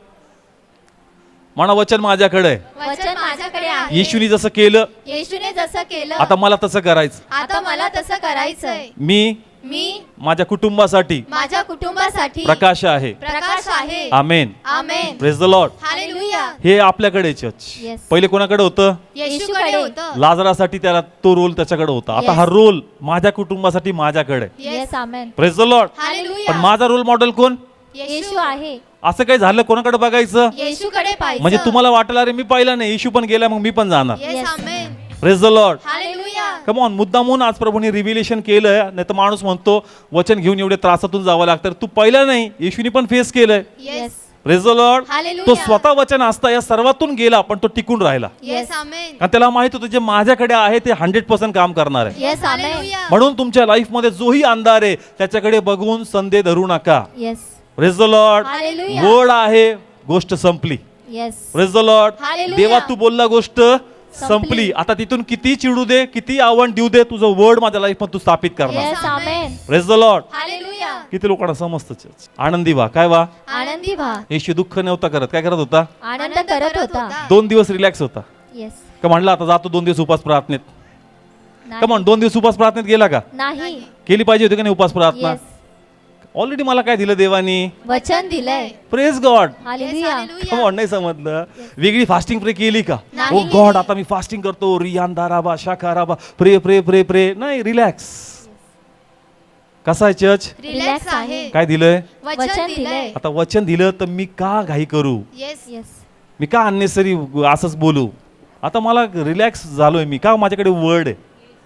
म्हणा वचन माझ्याकडे आहे. वचन माझ्याकडे आहे. येशूनी जसं केलं येशूने जसं केलं आता मला तसं करायचं. आता मला तसं करायचंय. मी मी माझ्या कुटुंबासाठी माझ्या कुटुंबासाठी प्रकाश आहे. प्रकाश आहे. Amen. Amen. Praise the Lord. Hallelujah. हे आपल्याकडे चर्च. Yes. पहिले कोणाकडे होतं? येशूकडे होतं. लाजरासाठी त्याला तो रोल त्याच्याकडे होता. आता Yes. हा रोल माझ्या कुटुंबासाठी माझ्याकडे. Yes amen. Praise the Lord. Hallelujah. पण माझा रोल मॉडेल कोण? येशू आहे. असं काही झालं कोणाकडे बघायचं? येशूकडे पाहिजे. म्हणजे तुम्हाला वाटलं अरे मी पाहिला नाही, येशू पण गेला मग मी पण जाणार. Yes Yes. Amen. Praise the Lord. Hallelujah. Come on, मुद्दामून आज प्रभूने रिव्हिलेशन केलंय. नाही तर माणूस म्हणतो वचन घेऊन एवढे त्रासातून जावं लागतं. तू पहिला नाही, येशूनी पण फेस केलंय. Yes. Praise the Lord. Hallelujah. तो स्वतः वचन असता या सर्वातून गेला पण तो टिकून राहिला. येस आमेन. कारण त्याला माहित होतं जे माझ्याकडे आहे ते 100% काम करणार आहे. Yes amen. हालेलुया. म्हणून तुमच्या लाईफ मध्ये जोही अंधार आहे त्याच्याकडे बघून संदेह धरू नका. Yes. Praise the Lord. Hallelujah. Word आहे, गोष्ट संपली. Yes. Praise the Lord. Hallelujah. देवा तू बोलला, गोष्ट संपली. आता तिथून किती चिडू दे, किती आव्हान देऊ दे, तुझं वर्ड माझ्या लाईफ मध्ये तू स्थापित करणार. Yes amen. Praise the Lord. Hallelujah. किती लोकांना समजतं चर्च. आनंदी व्हा. काय व्हा? आनंदी व्हा. येशू दुःख नव्हता करत. काय करत होता? आनंद करत होता. 2 दिवस रिलॅक्स होता. येस. का म्हणला आता जातो 2 दिवस उपास प्रार्थनेत. नाही. का म्हण 2 दिवस उपास प्रार्थनेत गेला का? नाही. केली पाहिजे होती का नाही उपास प्रार्थना? येस. ऑलरेडी मला काय दिलं देवानी? वचन दिलंय. Praise God. Hallelujah. Come on, नाही समजलं? वेगळी फास्टिंग प्रे केली का? नाही. ओ गॉड आता मी फास्टिंग करतो, रियान दाराबा शाखाराबा, प्रे प्रे प्रे प्रे. नाही, रिलॅक्स. कसा आहे चर्च? रिलॅक्स आहे. काय दिलंय? वचन दिलंय. आता वचन दिलं तर मी का घाई करू? येस. येस. मी का अननेसरी असंच बोलू? आता मला रिलॅक्स झालोय मी का? माझ्याकडे वर्ड आहे.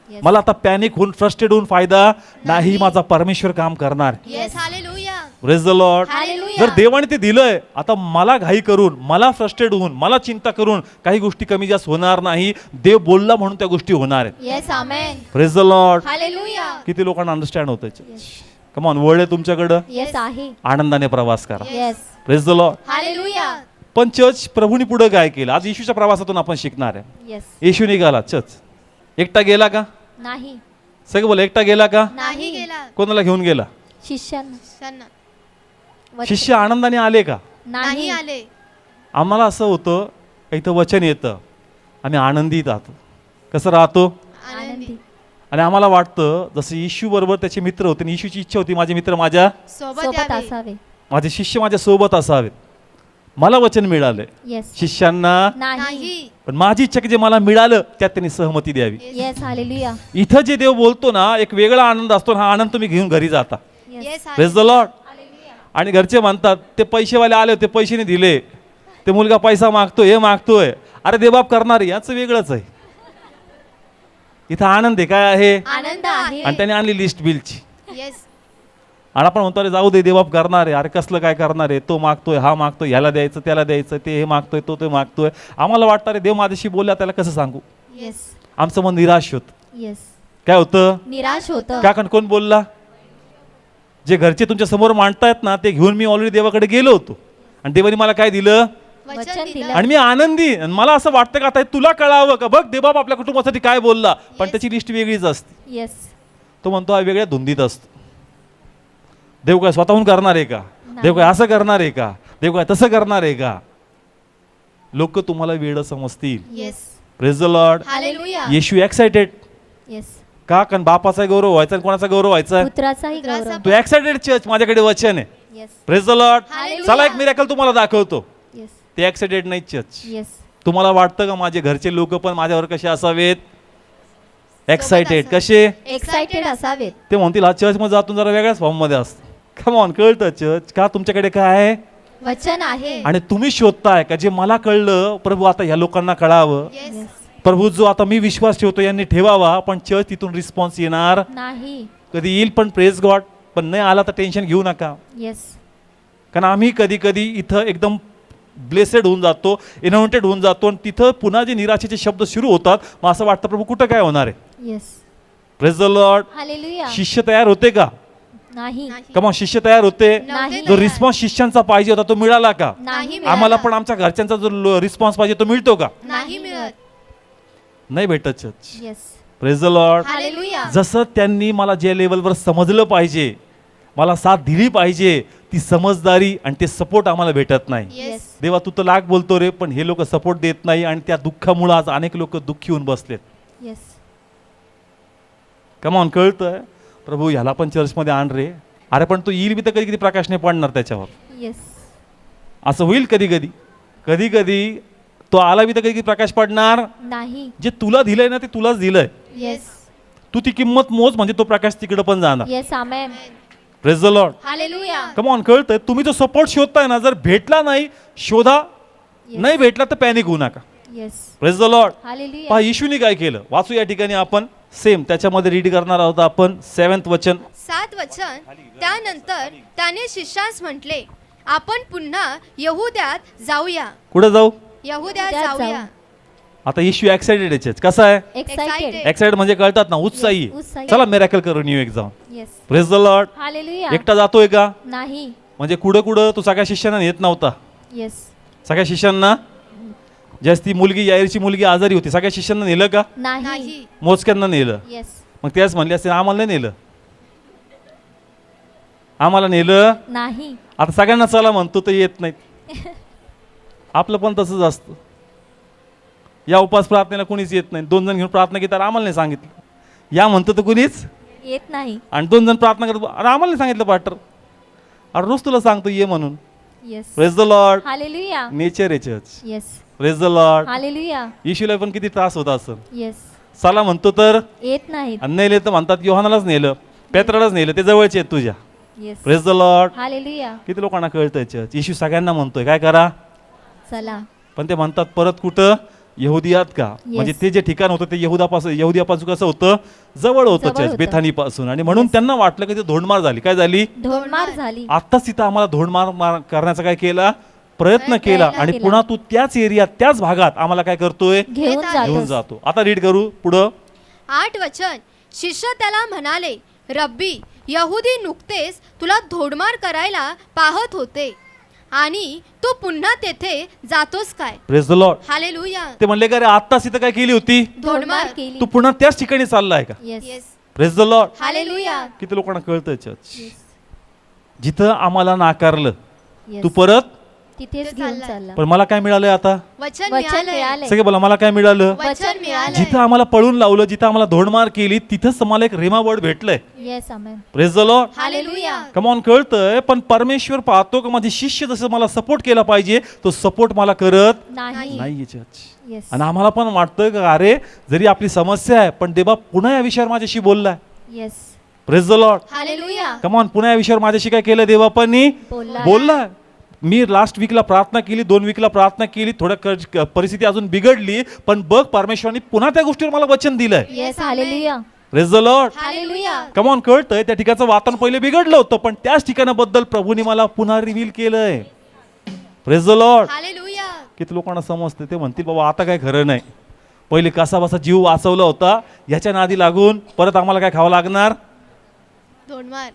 येस. मला आता पॅनिक होऊन फ्रस्ट्रेट होऊन फायदा नाही. माझा परमेश्वर काम करणार. Yes. Hallelujah. Praise the Lord. Hallelujah. जर देवाने ते दिलंय, आता मला घाई करून, मला फ्रस्ट्रेट होऊन, मला चिंता करून काही गोष्टी कमी जास्त होणार नाही. देव बोलला म्हणून त्या गोष्टी होणार आहेत. Yes amen. Praise the Lord. Hallelujah. किती लोकांना अंडरस्टँड होतं? येस. कम ऑन, वर्ल्ड आहे तुमच्याकडं, येस आहे. आनंदाने प्रवास करा. Yes. Praise the Lord. Hallelujah. पण चर्च प्रभूनी पुढे काय केलं? आज येशूच्या प्रवासातून आपण शिकणार आहे. येस. येशू निघाला, चर्च एकटा गेला का? नाही. सगळं बोला, एकटा गेला का? नाही गेला. कोणाला घेऊन गेला? शिष्यांना. शिष्यांना. वचन. शिष्य आनंदाने आले का? नाही नाही. आले. आम्हाला असं होतं, इथं वचन येतं, आम्ही आनंदित राहतो. कसं राहतो? आनंदी. आणि आम्हाला वाटतं जसं येशू बरोबर त्याचे मित्र होते आणि येशूची इच्छा होती माझे मित्र माझ्या, सोबत सोबत यावे. असावे. माझे शिष्य माझ्या सोबत असावेत. मला वचन मिळालंय, येस. शिष्यांना, नाही. नाही. पण माझी इच्छा की जे मला मिळालं त्यात त्यांनी सहमती द्यावी. येस. हालेलुया. इथं जे देव बोलतो ना, एक वेगळा आनंद असतो, हा आनंद तुम्ही घेऊन घरी जाता. Yes. Yes. Praise the Lord. आणि घरचे म्हणतात ते पैसेवाले आले होते, पैसे नाही दिले, ते मुलगा पैसा मागतोय, हे मागतोय. अरे देबाप करणार याचं वेगळंच आहे. इथं आनंद आहे, काय आहे? आनंद आहे. आणि त्याने आणली लिस्ट बिलची. येस. आणि आपण म्हणतो अरे जाऊ दे, देबाप करणार आहे. अरे कसलं काय करणार आहे? तो मागतोय, हा मागतोय, ह्याला द्यायचं, त्याला द्यायचं, ते हे मागतोय, तो मागतोय. आम्हाला वाटतं अरे देव माझ्याशी बोलला, त्याला कसं सांगू? येस. आमचं मन निराश होतं. येस. काय होतं? निराश होतं. का? कारण कोण बोलला? जे घरचे तुमच्या समोर मांडतायत ना, ते घेऊन मी ऑलरेडी देवाकडे गेलो होतो आणि देवाने मला काय दिलं? वचन दिलं. आणि मी आनंदी. आणि मला असं वाटतं का आता हे तुला कळावं का? बघ देवबाप आपल्या कुटुंबासाठी काय बोलला, पण त्याची लिस्ट वेगळीच असते. येस. तो म्हणतो हा वेगळ्या धुंदीत असतो. देव काय स्वतःहून करणार आहे का? देव काय असं करणार आहे का? देव काय तसं करणार आहे का? लोक तुम्हाला वेळ समजतील. Yes. Praise the Lord. Hallelujah. Yeshu excited yes. का? कारण बापाचा गौरव व्हायचा आणि कोणाचा गौरव व्हायचा? पुत्राचाही पुत्राचा. गौरव. तू एक्साइटेड चर्च, माझ्याकडे वचन आहे. Yes. Praise the Lord. Hallelujah. चला एक मिरेकल तुम्हाला दाखवतो. येस. ते एक्साइटेड नाही चर्च. येस. तुम्हाला वाटतं का माझे घरचे लोक पण माझ्यावर कसे असावेत? एक्साइटेड. असावेत. कसे? एक्साइटेड असावेत. ते म्हणतील हा चर्च मध्ये जातून जरा वेगळ्याच फॉर्म मध्ये असतो. कम ऑन, कळतं चर्च का तुमच्याकडे काय आहे? वचन आहे. आणि तुम्ही शोधताय का जे मला कळलं प्रभू आता ह्या लोकांना कळावं. येस. येस. प्रभू जो आता मी विश्वास ठेवतो यांनी ठेवावा. पण चर्च तिथून रिस्पॉन्स येणार नाही. कधी येईल, पण प्रेज गॉड. पण नाही आला तर टेन्शन घेऊ नका. येस. कारण आम्ही कधी कधी इथं एकदम ब्लेसेड होऊन जातो, इनोव्हेटेड होऊन जातो आणि तिथं पुन्हा जे निराशेचे शब्द सुरू होतात, मग असं वाटतं प्रभू कुठं काय होणार आहे? Yes. Praise the Lord. Hallelujah. शिष्य तयार होते का? नाही. नाही. का मग शिष्य तयार होते? नाही. जो रिस्पॉन्स शिष्यांचा पाहिजे होता तो मिळाला का? नाही मिळाला. आम्हाला पण आमच्या घरच्यांचा जो रिस्पॉन्स पाहिजे तो मिळतो का? नाही मिळत. नाही भेटत church. Yes. Praise the Lord. Hallelujah. जसं त्यांनी मला ज्या लेवलवर समजलं पाहिजे, मला साथ दिली पाहिजे, ती समजदारी आणि ते सपोर्ट आम्हाला भेटत नाही. येस. देवा तू तर लाख बोलतो रे, पण हे लोक सपोर्ट देत नाही आणि त्या दुःखामुळे आज अनेक लोक दुःखी होऊन बसलेत. येस. कमॉन, कळतंय? प्रभू ह्याला पण चर्चमध्ये आण रे. अरे पण तो येईल बी तर कधी कधी प्रकाश नाही पडणार त्याच्यावर. येस. असं होईल कधी कधी. कधी कधी तो आला बी तर कधी कधी प्रकाश पडणार. नाही. जे तुला दिलंय ना ते तुलाच दिलंय. येस. तू ती किंमत मोज, म्हणजे तो प्रकाश तिकडे पण जाणार. Yes. Amen. Praise the Lord. Hallelujah. Come on, कळतंय? तुम्ही जो सपोर्ट शोधताय ना, जर भेटला नाही शोधा, नाही भेटला तर पॅनिक होऊ नका. Yes. Praise the Lord. Hallelujah. पहा येशूने काय केलं, वाचू या ठिकाणी आपण. सेम त्याच्यामध्ये रीड करणार आहोत आपण 7th वचन. 7 वचन. त्यानंतर त्याने शिष्यास म्हटले, आपण पुन्हा यहुद्यात जाऊया. कुठं जाऊ? यहुद्यात यहुद्यात जाऊया. जाऊ. आता येशू एक्साइटेड आहे. कसा आहे? एक्साइटेड. एक्साइटेड म्हणजे कळतात ना, उत्साही. Yes, उत्साही. चला मिरॅकल करून येऊ एक जाऊन. Yes. Praise the Lord. Hallelujah. एकटा जातोय का? नाही. म्हणजे कुठं कुठं तो सगळ्या शिष्यांना नेत नव्हता. येस. सगळ्या शिष्यांना, ज्यास ती मुलगी याईरची मुलगी आजारी होती, सगळ्या शिष्यांना नेलं का? नाही. नाही. मोजक्यांना नेलं. येस. मग त्याच म्हणले असते आम्हाला नाही नेलं. आम्हाला नेलं. नाही. आता सगळ्यांना चला म्हणतो तर येत नाहीत. आपलं पण तसंच असतं. या उपास प्रार्थनेला कोणीच येत नाही. 2 जण घेऊन प्रार्थना घेतात, आम्हाला नाही सांगितलं. या म्हणतो तर कोणीच, येत नाही. आणि 2 जण प्रार्थना करतात, अरे आम्हाला नाही सांगितलं पाटर. अरे रोज तुला सांगतो ये म्हणून. Yes. Praise the Lord. Hallelujah. Nature आहे church. Yes. Praise the Lord. Hallelujah. येशूला पण किती त्रास होता असं. येस. चला म्हणतो तर येत नाहीत. आणि नेले तर म्हणतात योहानालाच नेलं, पेत्रालाच नेलं, ते जवळचे आहेत तुझ्या. Yes. Praise the Lord. Hallelujah. किती लोकांना कळतंय चर्च. येशू सगळ्यांना म्हणतोय काय करा, चला. पण ते म्हणतात परत कुठं? यहुदियात का? म्हणजे ते जे ठिकाण होतं ते यहुदियापासून कसं होतं? जवळ होतं जवळ चर्च, होतं. बेथानीपासून. आणि म्हणून त्यांना वाटलं की ते धोंडमार झाली. काय झाली? धोंडमार झाली. आत्ताच तिथं आम्हाला धोंडमार करण्याचा काय केला? प्रयत्न केला. आणि केला. पुन्हा तू त्याच एरियात, त्याच भागात आम्हाला काय करतोय? घेऊन घेऊन जातो. जातो. आता रीड करू पुढं. 8 वचन. शिष्य त्याला म्हणाले, रब्बी, यहुदी नुकतेच तुला धोडमार करायला पाहत होते आणि तू पुन्हा तेथे जातोस काय? Praise the Lord. हालेलुया. ते म्हणले का रे आत्ताच इथं काय केली होती, धोडमार केली. तू पुन्हा त्याच ठिकाणी चाललाय का? Yes. Yes. Praise the Lord. Hallelujah. किती लोकांना कळतंय चर्च, जिथं आम्हाला नाकारलं येस. तू परत, तिथेच तिथे घेऊन चालला. चालला. पण मला काय मिळालंय आता? वचन वचन मिळालंय. मिळाले. सगळे बोला मला काय मिळालं? वचन मिळालंय. जिथं आम्हाला पळून लावलं, जिथं आम्हाला धोडमार केली, तिथंच मला एक रेमा वर्ड भेटलंय. Yes amen. Praise the Lord. Hallelujah. Come on, कळतंय. पण परमेश्वर पाहतो का माझे शिष्य जसं मला सपोर्ट केला पाहिजे तो सपोर्ट मला करत नाही. नाहीये चर्च. येस. आणि आम्हाला पण वाटतं का अरे जरी आपली समस्या आहे पण देवा पुन्हा या विषयावर माझ्याशी बोललाय. Yes. Praise the Lord. Hallelujah. Come on, पुन्हा या विषयावर माझ्याशी काय केलं देवापणी? बोलला. बोललाय. मी लास्ट वीकला प्रार्थना केली, 2 वीकला प्रार्थना केली, थोडं परिस्थिती अजून बिघडली, पण बघ परमेश्वराने पुन्हा त्या गोष्टीवर मला वचन दिलंय. Yes. Hallelujah. Praise the Lord. Hallelujah. Come on, कळतंय. त्या ठिकाणचं वातावरण पहिले बिघडलं होतं पण त्याच ठिकाणाबद्दल प्रभूने मला पुन्हा रिव्हील केलंय. Praise the Lord. हालेलुया. किती लोकांना समजते, ते म्हणतील बाबा आता काय खरं नाही, पहिले कसा बसा जीव वाचवला होता, ह्याच्या नादी लागून परत आम्हाला काय खावं लागणार? धोडमार.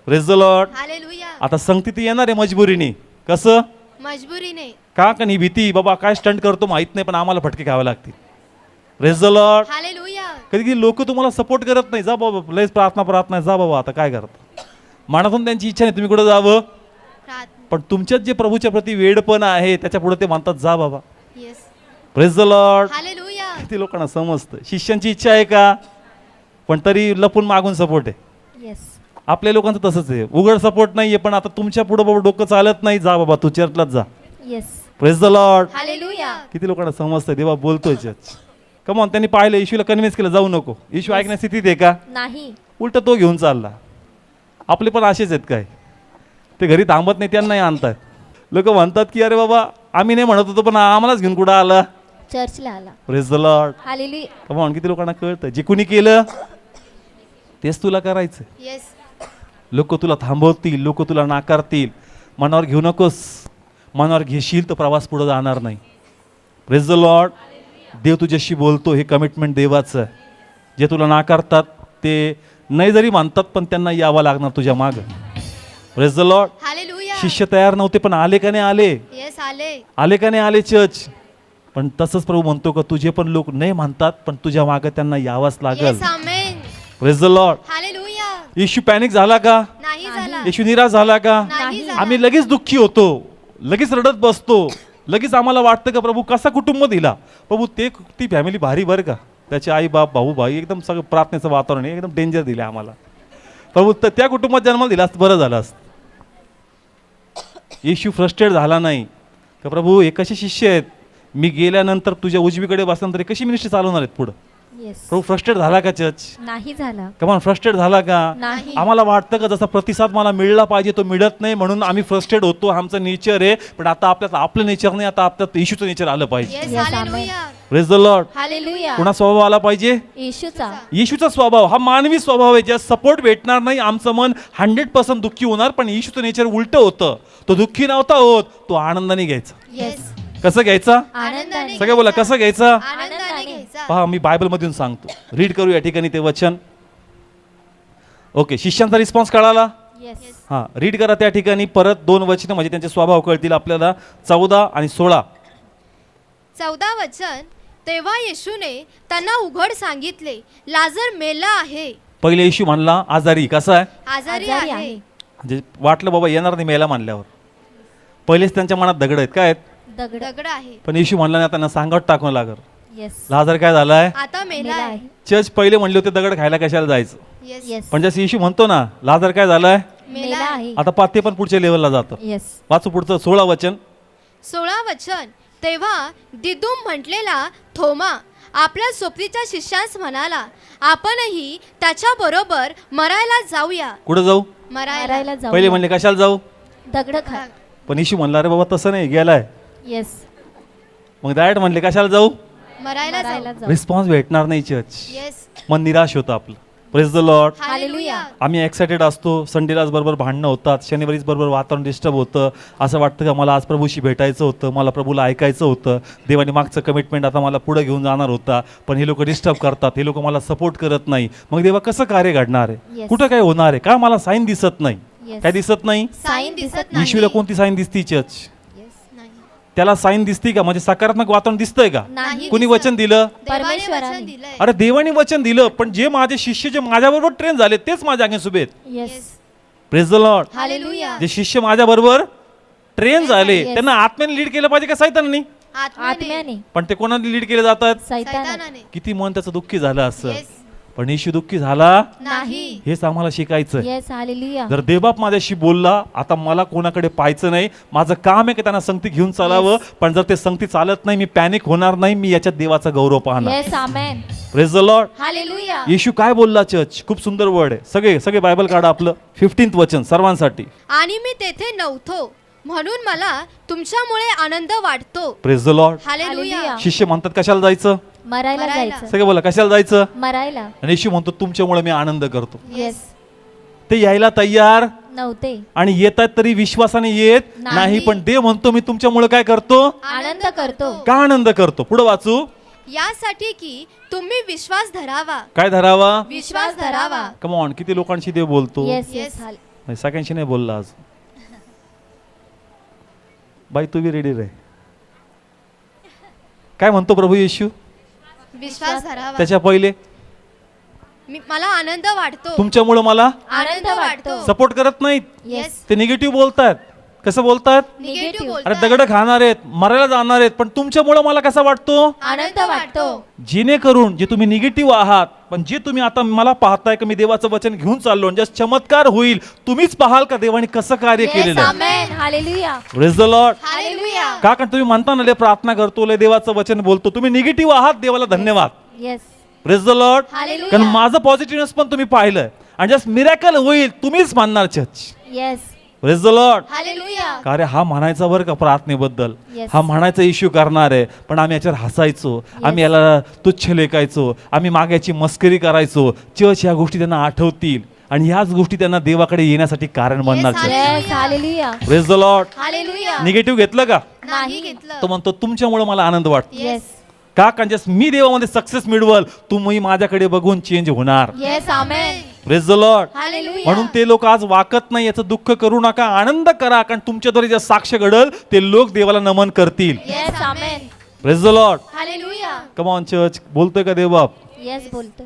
Praise the Lord. हालेलुया. आता संगती ती येणार आहे मजबुरीने. कसं? मजबुरीने. का का नाही भीती, बाबा काय स्टंट करतो माहित नाही पण आम्हाला फटके खावे लागतील. Praise the Lord. हालेलुया. कधी कधी लोक तुम्हाला सपोर्ट करत नाही, जा बाबा लयच प्रार्थना जा बाबा आता काय करता, मनातून त्यांची इच्छा नाही तुम्ही कुठं जावं, प्रार्थना. पण तुमच्यात जे प्रभूच्या प्रती वेडपण आहे त्याच्या पुढे ते म्हणतात जा बाबा. Yes. Praise the Lord. Hallelujah. किती लोकांना समजतं. शिष्यांची इच्छा आहे का, पण तरी लपून मागून सपोर्ट आहे. येस. आपल्या लोकांचं तसंच आहे, उघड सपोर्ट नाहीये पण आता तुमच्या पुढे बाबा डोकं चालत नाही, जा बाबा तू चर्चलाच जा. Yes. Praise the Lord. Hallelujah. किती लोकांना समजतं देवा बोलतोय चर्च. कमॉन, त्यांनी पाहिलं येशूला कन्व्हिन्स केलं जाऊ नको, येशू ऐकण्या स्थितीत आहे का? नाही. उलट तो घेऊन चालला. आपले पण असेच आहेत काय, ते घरी थांबत नाही, त्यांनाही आणतात. लोक म्हणतात की अरे बाबा आम्ही नाही म्हणत होतो पण आम्हालाच घेऊन कुठं आला. चर्चला आला. Praise the Lord. Hallelujah. Come on, किती लोकांना कळतं जे कुणी केलं तेच तुला करायचं. येस. लोक तुला थांबवतील, लोक तुला नाकारतील, मनावर घेऊ नकोस. मनावर घेशील तर प्रवास पुढे जाणार नाही. Praise the Lord. देव तुझ्याशी बोलतो, हे कमिटमेंट देवाचं आहे. जे तुला नाकारतात ते नाही जरी मानतात पण त्यांना यावं लागणार तुझ्या मागं. Praise the Lord. हालेलुया. शिष्य तयार नव्हते पण आले का नाही आले, येस. आले. आले का नाही आले चर्च. पण तसंच प्रभू म्हणतो का तुझे पण लोक नाही म्हणतात पण तुझ्या मागं त्यांना यावंच लागल. Yes. Amen. Praise the Lord. Hallelujah. Yeshu panic झाला का? नाही झाला. येशू निराश झाला का? नाही झाला. आम्ही लगेच दुःखी होतो, लगेच रडत बसतो, लगेच आम्हाला वाटतं का प्रभू कसा कुटुंब दिला. प्रभू ती फॅमिली भारी बरं का, त्याचे आई बाप भाऊ भाई एकदम सगळं प्रार्थनेचं वातावरण आहे, एकदम डेंजर दिलं आम्हाला. प्रभू तर त्या कुटुंबात जन्माला दिला असतं बरं झालं असतं. येशू फ्रस्ट्रेट झाला नाही का प्रभू हे कसे शिष्य आहेत, मी गेल्यानंतर तुझ्या उजवीकडे बसल्यानंतर कशी मिनिस्ट्री चालवणार आहेत पुढं. येस. प्रभू फ्रस्ट्रेट झाला का चर्च? नाही झाला. कमान फ्रस्ट्रेट झाला का? नाही. आम्हाला वाटतं का जसा प्रतिसाद मला मिळला पाहिजे तो मिळत नाही म्हणून आम्ही फ्रस्ट्रेट होतो, आमचं नेचर आहे. पण आता आपल्यात आपलं नेचर नाही, आता आपल्यात येशूचं नेचर आलं पाहिजे. Yes. Yes, hallelujah. Praise the Lord. Hallelujah. कोणा स्वभाव आला पाहिजे? येशूचा. येशूचा स्वभाव हा मानवी स्वभाव आहे, ज्या सपोर्ट भेटणार नाही आमचं मन 100% दुःखी होणार. पण येशूचं नेचर उलटं होतं, तो दुःखी नव्हता होत, तो आनंदाने घ्यायचा. येस. कसं घ्यायचा? आनंदाने. सगळे बोला कसं घ्यायचा? आनंदाने घ्यायचा. पहा मी बायबल मधून सांगतो, रीड करू या ठिकाणी ते वचन. ओके, शिष्यांचा रिस्पॉन्स कळाला. येस. हां, रीड करा त्या ठिकाणी परत 2 वचनं म्हणजे त्यांचे स्वभाव कळतील आपल्याला. 14 आणि 16. 14 वचन. तेव्हा येशूने त्यांना उघड सांगितले, लाजर मेला आहे. पहिले येशू म्हणला आजारी. कसा आहे? आजारी आजारी आहे. आहे. म्हणजे वाटलं बाबा येणार नाही मेला मानल्यावर. पहिलेच त्यांच्या मनात दगड आहेत. काय आहेत? दगड. दगड आहे. पण येशू म्हणला नाही, त्यांना सांगत टाकून लागल. येस. लाजर काय झालाय? आता मेला मेला आहे. आहे. चर्च पहिले म्हणले होते दगड खायला कशाला जायचं. येस. येस. पण जसं येशू म्हणतो ना लाजर काय झालाय, मेला मेला आहे. आहे. आता पाते पण पुढच्या लेवलला जातं. येस. वाचू पुढचं 16 वचन. 16 वचन. तेव्हा दिदुम म्हटलेला थोमा आपल्या सोबतीच्या शिष्यास म्हणाला, आपणही त्याच्या बरोबर मरायला जाऊया. कुठं जाऊ? मरायला. मारायला जाऊ. पहिले म्हणले कशाला जाऊ, दगड खा. पण येशू म्हणला अरे बाबा तसं नाही, गेलाय. येस. मग डायरेक्ट म्हणले कशाला जाऊ. मरायला मारायला जाऊ. जाऊ. रिस्पॉन्स भेटणार नाही चर्च. येस. मन निराश होतं आपलं. Praise the Lord. हालेलुया. आम्ही एक्सायटेड असतो. संडेलाच बरोबर भांडणं होतात, शनिवारीच बरोबर वातावरण डिस्टर्ब होतं. असं वाटतं का मला आज प्रभूशी भेटायचं होतं, मला प्रभूला ऐकायचं होतं, देवाने मागचं कमिटमेंट आता मला पुढे घेऊन जाणार होता, पण हे लोक डिस्टर्ब करतात, हे लोक मला सपोर्ट करत नाही. मग देवा कसं कार्य घडणार आहे, Yes. कुठं काय होणार आहे, का मला साईन दिसत नाही. Yes. काय दिसत नाही? साईन दिसत नाही. येशूला कोणती साईन दिसती चर्च? नाही. त्याला साईन दिसती का? म्हणजे सकारात्मक वातावरण दिसतंय का? नाही. कोणी वचन दिलं? देवाने परमेश्वराने. वचन दिलंय. अरे देवाने वचन दिलं, पण जे माझे शिष्य जे माझ्याबरोबर ट्रेन झाले तेच माझ्या अंगी उभे आहेत. Yes. Praise the Lord. Hallelujah. जे शिष्य माझ्याबरोबर ट्रेन झाले Yes. त्यांना आत्म्याने लीड केलं पाहिजे का सैतानाने? आत्म्याने. पण ते कोणाने लीड केले जातात? सैतानाने. सैतानाने. किती मन त्याचं दुःखी झालं असं, Yes. पण येशू दुःखी झाला नाही. हेच आम्हाला शिकायचं. येस. हालेलुया. जर देवबाप माझ्याशी बोलला, आता मला कोणाकडे पाहायचं नाही, माझं काम आहे की त्यांना संगती घेऊन चालावं. पण जर ते संगती चालत नाही, मी पॅनिक होणार नाही, मी याच्यात देवाचा गौरव पाहणार. Yes. Amen. Praise the Lord. Hallelujah. येशू काय बोलला चर्च? खूप सुंदर वर्ड आहे. सगळे सगळे बायबल काढा आपलं. 15th वचन सर्वांसाठी. आणि मी तेथे नव्हतो म्हणून मला तुमच्यामुळे आनंद वाटतो. Praise the Lord. Hallelujah. Hallelujah. शिष्य म्हणतात कशाला जायचं? मरायला मरायला. जायचं. सगळे बोला कशाला जायचं? मरायला. आणि येशू म्हणतो तुमच्यामुळे मी आनंद करतो. येस. ते यायला तयार नव्हते. आणि येतात तरी विश्वासाने येत नाही. नाही, पण देव म्हणतो मी तुमच्यामुळे काय करतो? आनंद करतो. का आनंद करतो? पुढे वाचू. यासाठी की तुम्ही विश्वास धरावा. काय धरावा? विश्वास धरावा. कम ऑन, किती लोकांशी देव बोलतो? येस. येस. Yes. नाही, सगळ्यांशी नाही बोलला आज. बाई तू बी रेडी रे. काय म्हणतो प्रभू येशू? विश्वास धरावा. त्याच्या पहिले मला आनंद वाटतो. तुमच्यामुळे मला आनंद वाटतो. सपोर्ट करत नाहीत, येस. ते निगेटिव्ह बोलतात. कसं बोलतात? निगेटिव्ह अरे बोलतात. दगड खाणार आहेत, मरायला जाणार आहेत, पण तुमच्यामुळे मला कसा वाटतो? आनंद वाटतो. जेणेकरून जे तुम्ही निगेटिव्ह आहात, पण जे तुम्ही आता मला पाहताय की मी देवाचं वचन घेऊन चाललो आणि जस्ट चमत्कार होईल, तुम्हीच पाहाल का देवाने कसं कार्य येस. केलेलं आहे. Amen. Hallelujah. Praise the Lord. Hallelujah. का? कारण तुम्ही म्हणता ना लय प्रार्थना करतो, लय देवाचं वचन बोलतो, तुम्ही निगेटिव्ह आहात, देवाला धन्यवाद. Yes. Praise the Lord. Hallelujah. कारण माझं पॉझिटिव्हनेस पण तुम्ही पाहिलं आणि जस्ट मिरॅकल होईल, तुम्हीच मानणार church. Yes. Praise the Lord. Hallelujah. का रे हा म्हणायचा बरं का प्रार्थनेबद्दल, Yes. हा म्हणायचा इश्यू करणार आहे, पण आम्ही याच्यावर हसायचो, आम्ही याला तुच्छ लेखायचो, आम्ही मागायची मस्करी करायचो. चर्च ह्या गोष्टी त्यांना आठवतील आणि ह्याच गोष्टी त्यांना देवाकडे येण्यासाठी कारण बनणार. Yes, church. Yes. Hallelujah. Praise the Lord. Hallelujah. Negative घेतलं का? नाही घेतलं. तो म्हणतो तुमच्यामुळे मला आनंद वाटतो. येस. का? कारण जस्ट मी देवामध्ये सक्सेस मिळवल, तुम्ही माझ्याकडे बघून चेंज होणार. Yes. Amen. Praise the Lord. Hallelujah. म्हणून ते लोक आज वाकत नाही, याचं दुःख करू नका, आनंद करा, कारण तुमच्याद्वारे जे साक्ष घडल ते लोक देवाला नमन करतील. Yes. Amen. Praise the Lord. Hallelujah. Come on church. बोलतोय का देवबाप? येस. बोलतो.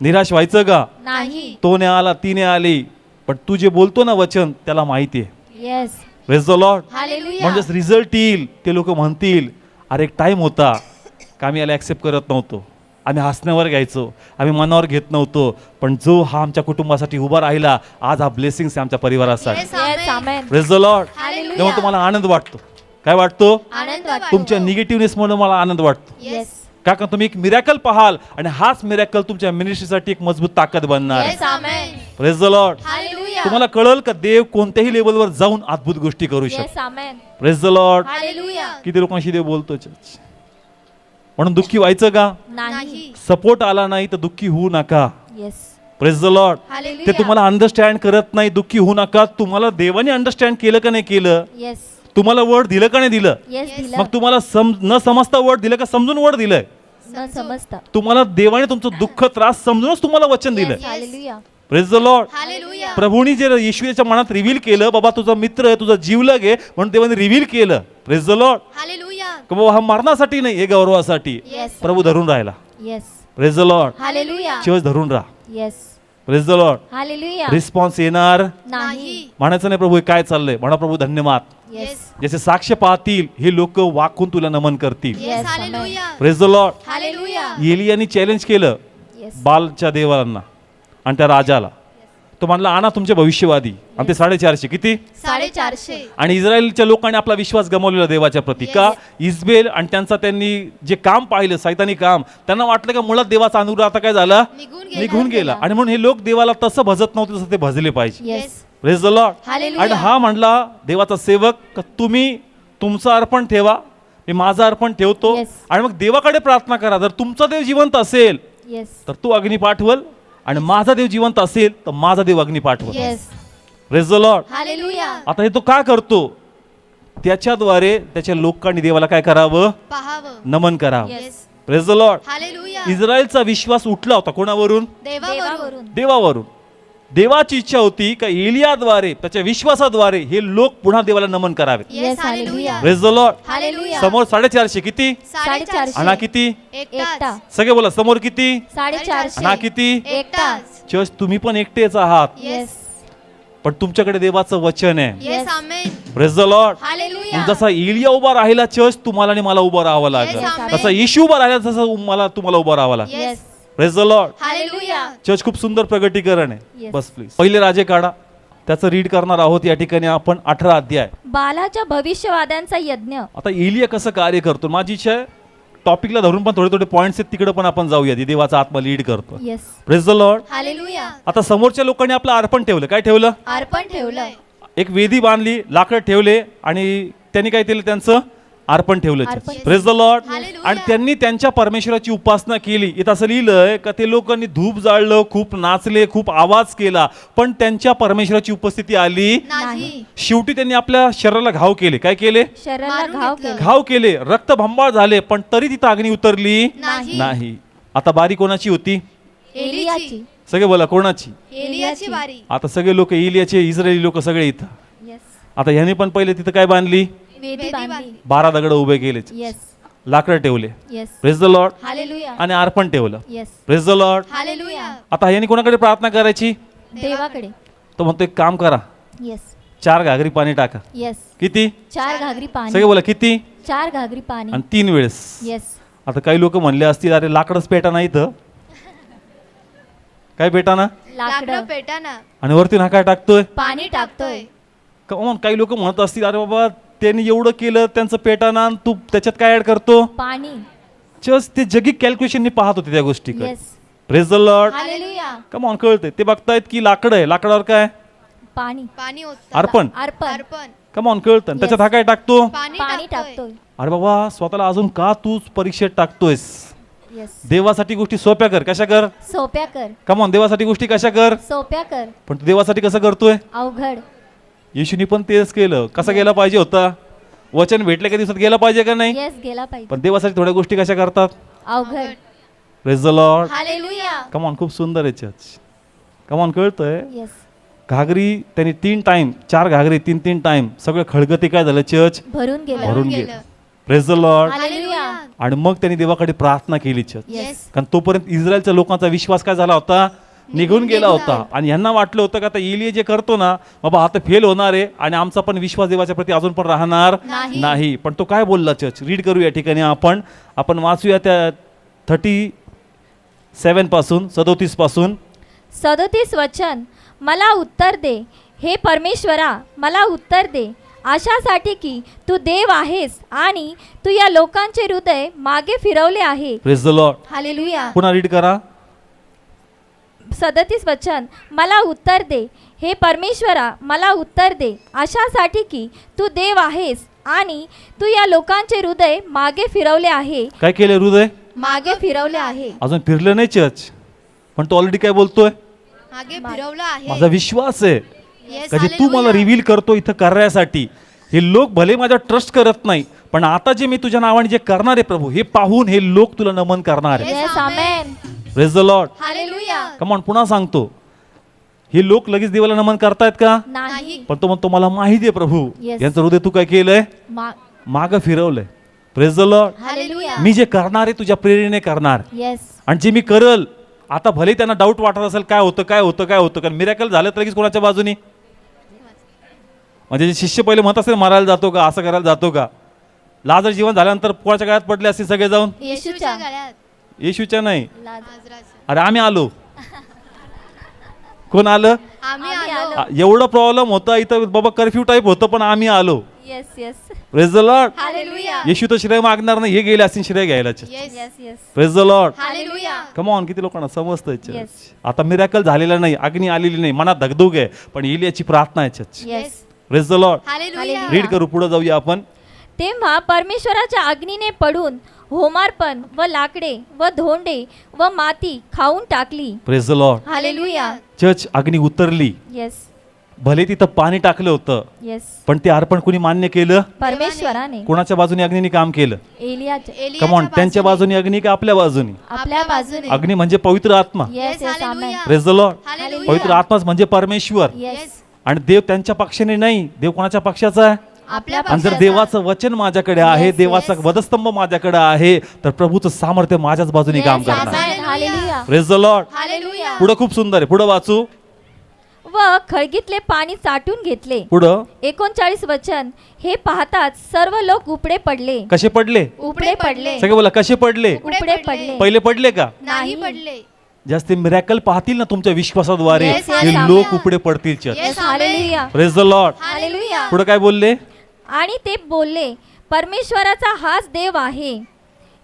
निराश व्हायचं का? नाही. तो ने आला, तिने आली, पण तू जे बोलतो ना वचन त्याला माहिती आहे. Yes. Praise the Lord. Hallelujah. म्हणजे रिझल्ट येईल, ते लोक म्हणतील अरे एक टाइम होता का आम्ही याला ऍक्सेप्ट करत नव्हतो, आम्ही हसण्यावर घ्यायचो, आम्ही मनावर घेत नव्हतो, पण जो हा आमच्या कुटुंबासाठी उभा राहिला, आज हा ब्लेसिंग्स आहे आमच्या परिवारासाठी. Yes. Yes. Amen. Praise the Lord. Hallelujah. तेव्हा तुम्हाला आनंद वाटतो. काय वाटतो? आनंद वाटतो. तुमच्या निगेटिव्हनेस म्हणून मला आनंद वाटतो. येस. का? कारण तुम्ही एक मिरॅकल पाहाल आणि हाच मिरॅकल तुमच्या मिनिस्ट्रीसाठी एक मजबूत ताकद बनणार आहे. Yes. Amen. Praise the Lord. Hallelujah. तुम्हाला कळल का देव कोणत्याही लेवलवर जाऊन अद्भुत गोष्टी करू शकतो. Yes. Amen. Praise the Lord. Hallelujah. किती लोकांशी देव बोलतो चर्च. म्हणून दुःखी व्हायचं का? नाही. नाही. सपोर्ट आला नाही तर दुःखी होऊ नका. Yes. Praise the Lord. Hallelujah. ते तुम्हाला अंडरस्टँड करत नाही, दुःखी होऊ नका. तुम्हाला देवाने अंडरस्टँड केलं का नाही केलं, येस. तुम्हाला वर्ड दिलं का नाही दिलं, येस. दिलं. मग तुम्हाला न समजता वर्ड दिलं का समजून वर्ड दिलंय, न समजता. तुम्हाला देवाने तुमचं दुःख त्रास समजूनच तुम्हाला वचन दिलंय. Yes. Hallelujah. Praise the Lord. Hallelujah. प्रभूनी जे येशूच्या मनात रिव्हील केलं, बाबा तुझा मित्र आहे, तुझा जीवलग आहे, म्हणून देवाने रिव्हील केलं. Praise the Lord. हालेलुया. की बाबा हा मरणासाठी नाही, हे गौरवासाठी. येस. प्रभू धरून राहिला. Yes. Praise the Lord. Hallelujah. Church धरून राहा. Yes. Praise the Lord. Hallelujah. Response येणार नाही. म्हणायचं नाही प्रभू हे काय चाललंय, म्हणा प्रभू धन्यवाद. येस. ज्याचे साक्ष पाहतील हे लोक वाकून तुला नमन करतील. Yes. Yes, hallelujah. Praise the Lord. Hallelujah. एलियानी चॅलेंज केलं येस. बालच्या देवांना आणि त्या राजाला. तो म्हणला आणा तुमचे भविष्यवादी, आणि ते 450 किती, 450. आणि इस्रायलच्या लोकांनी आपला विश्वास गमावलेला देवाच्या प्रती. का? इस्बेल आणि त्यांनी जे काम पाहिलं, सैतानी काम, त्यांना वाटलं का मुळात देवाचा अनुग्रह आता काय झाला, निघून गेला, आणि म्हणून हे लोक देवाला तसं भजत नव्हते जसं ते भजले पाहिजे. Yes. Praise the Lord. Hallelujah. आणि हा म्हणला देवाचा सेवक का तुम्ही तुमचं अर्पण ठेवा, मी माझं अर्पण ठेवतो, Yes. आणि मग देवाकडे प्रार्थना करा. जर तुमचा देव जिवंत असेल येस. तर तो अग्नी पाठवल, आणि माझा देव जिवंत असेल तर माझा देव अग्नी पाठवत. Yes. Praise the Lord. Hallelujah. आता हे तो का करतो? त्याच्याद्वारे त्याच्या लोकांनी देवाला काय करावं? पाहावं. नमन करावं. Yes. Praise the Lord. Hallelujah. इस्रायलचा विश्वास उठला होता कोणावरून? देवावरून. देवावरून. देवावरून. देवाची इच्छा होती का एलियाद्वारे त्याच्या विश्वासाद्वारे हे लोक पुन्हा देवाला नमन करावे. Yes. Hallelujah. Praise the Lord. Hallelujah. समोर 450 किती? 450. आणि हा किती? एक एकटा. तास. सगळे बोला समोर किती? 450. आणि हा किती? एक तास. चर्च तुम्ही पण एकटेच आहात, येस. पण तुमच्याकडे देवाचं वचन आहे. Yes. Amen. Praise the Lord. Hallelujah. जसा एलिया उभा राहिला चर्च तुम्हाला आणि मला उभं राहावं लागेल. Yes, amen. तसा येशू उभा राहिला तसं तुम्हाला उभं राहावं लागेल. Yes. Praise the Lord. Hallelujah. Church खूप सुंदर प्रगटीकरण आहे. Yes. बस प्लीज पहिले राजे काढा, त्याचं रीड करणार आहोत या ठिकाणी आपण 18 अध्याय. बालाच्या भविष्यवाद्यांचा यज्ञ. आता एलिया कसं कार्य करतो, माझी इच्छा आहे टॉपिकला धरून पण थोडे थोडे पॉइंट्स आहेत तिकडे पण आपण जाऊया. देवाचा आत्मा लीड करतो. Yes. Praise the Lord. Hallelujah. आता समोरच्या लोकांनी आपलं अर्पण ठेवलं. काय ठेवलं? अर्पण ठेवलं. एक वेदी बांधली, लाकडं ठेवले आणि त्यांनी काय केलं? त्यांचं अर्पण ठेवलं. अर्पण. Praise the Lord. Hallelujah. आणि त्यांनी त्यांच्या परमेश्वराची उपासना केली. इथं असं लिहिलंय का ते लोकांनी धूप जाळलं, खूप नाचले, खूप आवाज केला, पण त्यांच्या परमेश्वराची उपस्थिती आली नाही. शेवटी त्यांनी आपल्या शरीराला घाव केले. काय केले? शरीराला मारून घाव घेतलं. केले. घाव केले, रक्तभंबाळ झाले, पण तरी तिथं अग्नी उतरली नाही. नाही. आता बारी कोणाची होती? एलियाची. सगळे बोला कोणाची? एलियाची बारी. आता सगळे लोक एलियाचे, इस्रायली लोक सगळे इथं. येस. आता ह्याने पण पहिले तिथं काय बांधली? वेदी बांधली. 12 दगड उभे केले, येस. लाकडं ठेवले. Yes. Praise the Lord. Hallelujah. आणि अर्पण ठेवलं. Yes. Praise the Lord. Hallelujah. आता ह्याने कोणाकडे प्रार्थना करायची? देवाकडे. तो म्हणतो एक काम करा, येस. 4 घागरी पाणी टाका. येस. किती? 4 घागरी पाणी. सगळे बोला किती? 4 घागरी पाणी. आणि 3 वेळेस. येस. आता काही लोक म्हणले असतील अरे लाकडच पेटा नाही इथं. काय पेटा ना? लाकडं लाकडं. पेटाना. आणि वरती हा काय टाकतोय? पाणी टाकतोय. काही लोक म्हणत असतील अरे बाबा त्यांनी एवढं केलं त्यांचं पेटाना, आणि तू त्याच्यात काय ऍड करतो? पाणी. जस्ट ते जगी कॅल्क्युलेशननी पाहत होते त्या गोष्टीकडे. Yes. Praise the Lord. Hallelujah. Come on कळतंय. ते बघतायत की लाकड आहे, लाकडावर काय? पाणी. पाणी ओततं. अर्पण. अर्पण. अर्पण. कम ऑन कळतं. Yes. त्याच्यात हा काय टाकतो? पाणी पाणी टाकतोय. टाकतोय. अरे बाबा स्वतःला अजून का तू परीक्षेत टाकतोयस? येस. देवासाठी गोष्टी सोप्या कर. कशा कर? सोप्या कर. Come on. देवासाठी गोष्टी कशा कर? सोप्या कर. पण तू देवासाठी कसं करतोय? अवघड. येशूनी पण तेच केलं. कसं गेला पाहिजे होता? वचन भेटले का दिवसात गेला पाहिजे का नाही? येस. गेला पाहिजे. पण देवासाठी थोड्या गोष्टी कशा करतात? अवघड. Praise the Lord. Hallelujah. Come on. खूप सुंदर आहे चर्च. कम ऑन कळतंय. येस. घागरी त्यांनी 3 टाइम, 4 घागरी 3 टाइम सगळं खळगते काय झालं? चर्च भरून गेलं. भरून गेलं. गेलं. Praise the Lord. हालेलुया. आणि मग त्यांनी देवाकडे प्रार्थना केली चर्च. येस. कारण तोपर्यंत इस्रायलच्या लोकांचा विश्वास काय झाला होता? निघून गेला होता. आणि यांना वाटलं होतं का आता एलिया जे करतो ना बाबा आता फेल होणार आहे आणि आमचा पण विश्वास देवाच्या प्रती अजून पण राहणार नाही. नाही. पण तो काय बोलला चर्च? रीड करू या ठिकाणी आपण वाचूया त्या 37 पासून 37 पासून. 37 वचन. मला उत्तर दे हे परमेश्वरा, मला उत्तर दे अशासाठी की तू देव आहेस आणि तू या लोकांचे हृदय मागे फिरवले आहे. Praise the Lord. हालेलुया. पुन्हा रीड करा. 37 वचन. मला उत्तर दे हे परमेश्वरा, मला उत्तर दे अशासाठी की तू देव आहेस आणि तू या लोकांचे हृदय मागे फिरवले आहे. काय केलं? हृदय मागे फिरवले आहे. अजून फिरलं नाही चर्च, पण तो ऑलरेडी काय बोलतोय? मागे फिरवलं आहे. माझा विश्वास आहे येस. का जे तू मला हालेलुया. रिव्हील करतो इथं करण्यासाठी. हे लोक भले माझ्या ट्रस्ट करत नाही, पण आता जे मी तुझ्या नावाने जे करणार आहे प्रभू, हे पाहून हे लोक तुला नमन करणार आहे. Yes, yes. amen. Amen. Praise the Lord. Hallelujah. Come on. पुन्हा सांगतो, हे लोक लगेच देवाला नमन करतायत का? नाही. पण तो म्हणतो मला माहिती आहे प्रभू, Yes. यांचं हृदय तू काय केलंय? मा- मागं फिरवलंय. Praise the Lord. हालेलुया. मी जे करणार आहे तुझ्या प्रेरणेने करणार, येस. आणि जे मी करल आता भले त्यांना डाऊट वाटत असेल काय होतं काय होतं काय होतं, कारण मिरॅकल झालं तर लगेच कोणाच्या बाजूनी? म्हणजे जे शिष्य पहिले म्हणत असेल मारायला जातो का, असं करायला जातो का? लाजर जीवन झाल्यानंतर कोणाच्या गळ्यात पडले असतील सगळे जाऊन? येशूच्या गळ्यात. येशूच्या नाही. लाजराच्या. अरे आम्ही आलो. कोण आलं? आम्ही आम्ही आलो. आलो. एवढा प्रॉब्लेम होता इथं बाबा, कर्फ्यू टाईप होतं, पण आम्ही आलो. Yes. Yes. Praise the Lord. Hallelujah. येशू तर श्रेय मागणार नाही, हे गेले असतील श्रेय घ्यायला. Yes. Yes. Yes. Praise the Lord. Hallelujah. Come on. किती लोकांना समजतंय चर्च? Yes. आता मिरॅकल झालेला नाही, अग्नी आलेली नाही, मनात धगधग आहे, पण एलियाची प्रार्थना आहे church. Yes. Praise the Lord. Hallelujah. Read करू, पुढे जाऊया आपण. तेव्हा परमेश्वराच्या अग्नीने पडून होमार्पण व लाकडे व धोंडे व माती खाऊन टाकली. Praise the Lord. Hallelujah. Church, अग्नी उतरली. येस भले तिथं पाणी टाकलं होतं, येस. पण ते अर्पण कुणी मान्य केलं? परमेश्वराने. कोणाच्या बाजूने अग्नीने काम केलं? एलियाच्या. कमॉन, त्यांच्या बाजूने अग्नी का आपल्या बाजूने? आपल्या बाजूने. अग्नी म्हणजे पवित्र आत्मा. Yes yes amen. Praise the Lord. Hallelujah. पवित्र आत्माच म्हणजे परमेश्वर. येस. आणि देव त्यांच्या पक्षाने नाही, देव कोणाच्या पक्षाचा आहे? आपल्या आणि जर देवाचं वचन माझ्याकडे आहे, Yes, देवाचा yes. वधस्तंभ माझ्याकडे आहे, तर प्रभूचं सामर्थ्य माझ्याच बाजूने काम Yes, करणार. Amen. Hallelujah. Praise the Lord. Hallelujah. पुढं खूप सुंदर आहे, पुढं वाचू. व खळगीतले पाणी चाटून घेतले. पुढं 39 वचन. हे पाहताच सर्व लोक उपडे पडले. कसे पडले? उपडे पडले. सगळे बोला, कसे पडले? उपडे पडले. पहिले पडले का? नाही पडले. जास्त मिरॅकल पाहतील ना तुमच्या विश्वासाद्वारे, Yes, yes, हे amen. लोक उपडे पडतील. Church, Yes, hallelujah. Praise the Lord. Hallelujah. पुढे काय बोलले? आणि ते बोलले, परमेश्वराचा हाच देव आहे,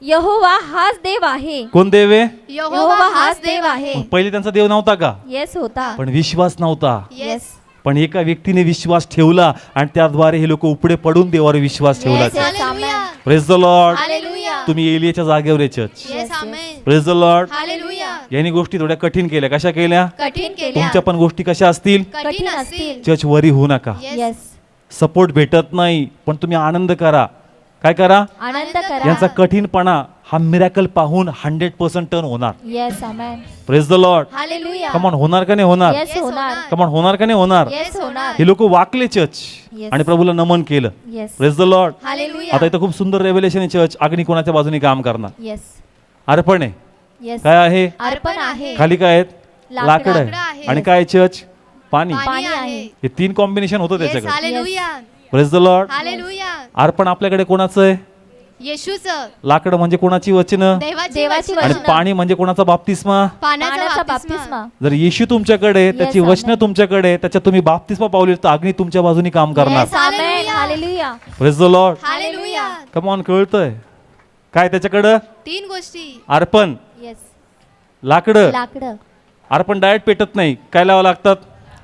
यहोवा हाच देव आहे. कोण देव आहे? यहोवा हाच देव आहे. मग पहिले त्यांचा देव नव्हता का? येस होता. पण विश्वास नव्हता. येस. पण एका व्यक्तीने विश्वास ठेवला आणि त्याद्वारे हे लोक उपडे पडून देवावर विश्वास ठेवला. Yes, yes, hallelujah. amen. Praise the Lord. Hallelujah. तुम्ही एलियाच्या जागेवर आहे. Church, yes amen. Praise the Lord. Hallelujah. यांनी गोष्टी थोड्या कठीण केल्या. कशा केल्या? कठीण केल्या. तुमच्या पण गोष्टी कशा असतील? कठीण असतील. चर्च, वरी होऊ नका. Yes. येस. सपोर्ट भेटत नाही, पण तुम्ही आनंद करा. काय करा? आनंद करा. यांचा कठीणपणा हा मिरॅकल पाहून 100% टर्न होणार. Yes amen. Praise the Lord. Hallelujah. Come on, होणार का नाही होणार? येस होणार. कमॉन, होणार का नाही होणार? येस होणार. हे लोक वाकले चर्च Yes. आणि प्रभूला नमन केलं. Yes praise the Lord. Hallelujah. आता इथं खूप सुंदर रेव्हेलेशन आहे. चर्च, अग्नी कोणाच्या बाजूने काम करणार? येस अर्पण आहे. येस. काय आहे? अर्पण आहे. खाली काय आहेत? लाकडं. लाकड लाकडं आहे. आहे. आणि काय आहे? चर्च, पाणी. पाणी आहे. हे 3 कॉम्बिनेशन होतं येस. त्याच्याकडे. Hallelujah. Praise the Lord. Hallelujah. अर्पण आपल्याकडे कोणाचं आहे? येशूचं. लाकडं म्हणजे कोणाची वचनं, देवाची देवाची वचनं. आणि वचनं. पाणी म्हणजे कोणाचा बाप्तिस्मा. पाण्याचा बाप्तिस्मा. बाप्तिस्मा. जर येशू तुमच्याकडे आहे, त्याची Yes, वचनं amen. तुमच्याकडे आहे, त्याच्यात तुम्ही बाप्तिस्मा पावली, तर अग्नी तुमच्या बाजूनी काम करणार. Yes amen. Hallelujah. Hallelujah. Praise the Lord. Hallelujah. Come on, कळतंय काय त्याच्याकडं? 3 गोष्टी. अर्पण, येस. लाकडं. लाकडं. अर्पण डायरेक्ट पेटत नाही, काय लावावं लागतात?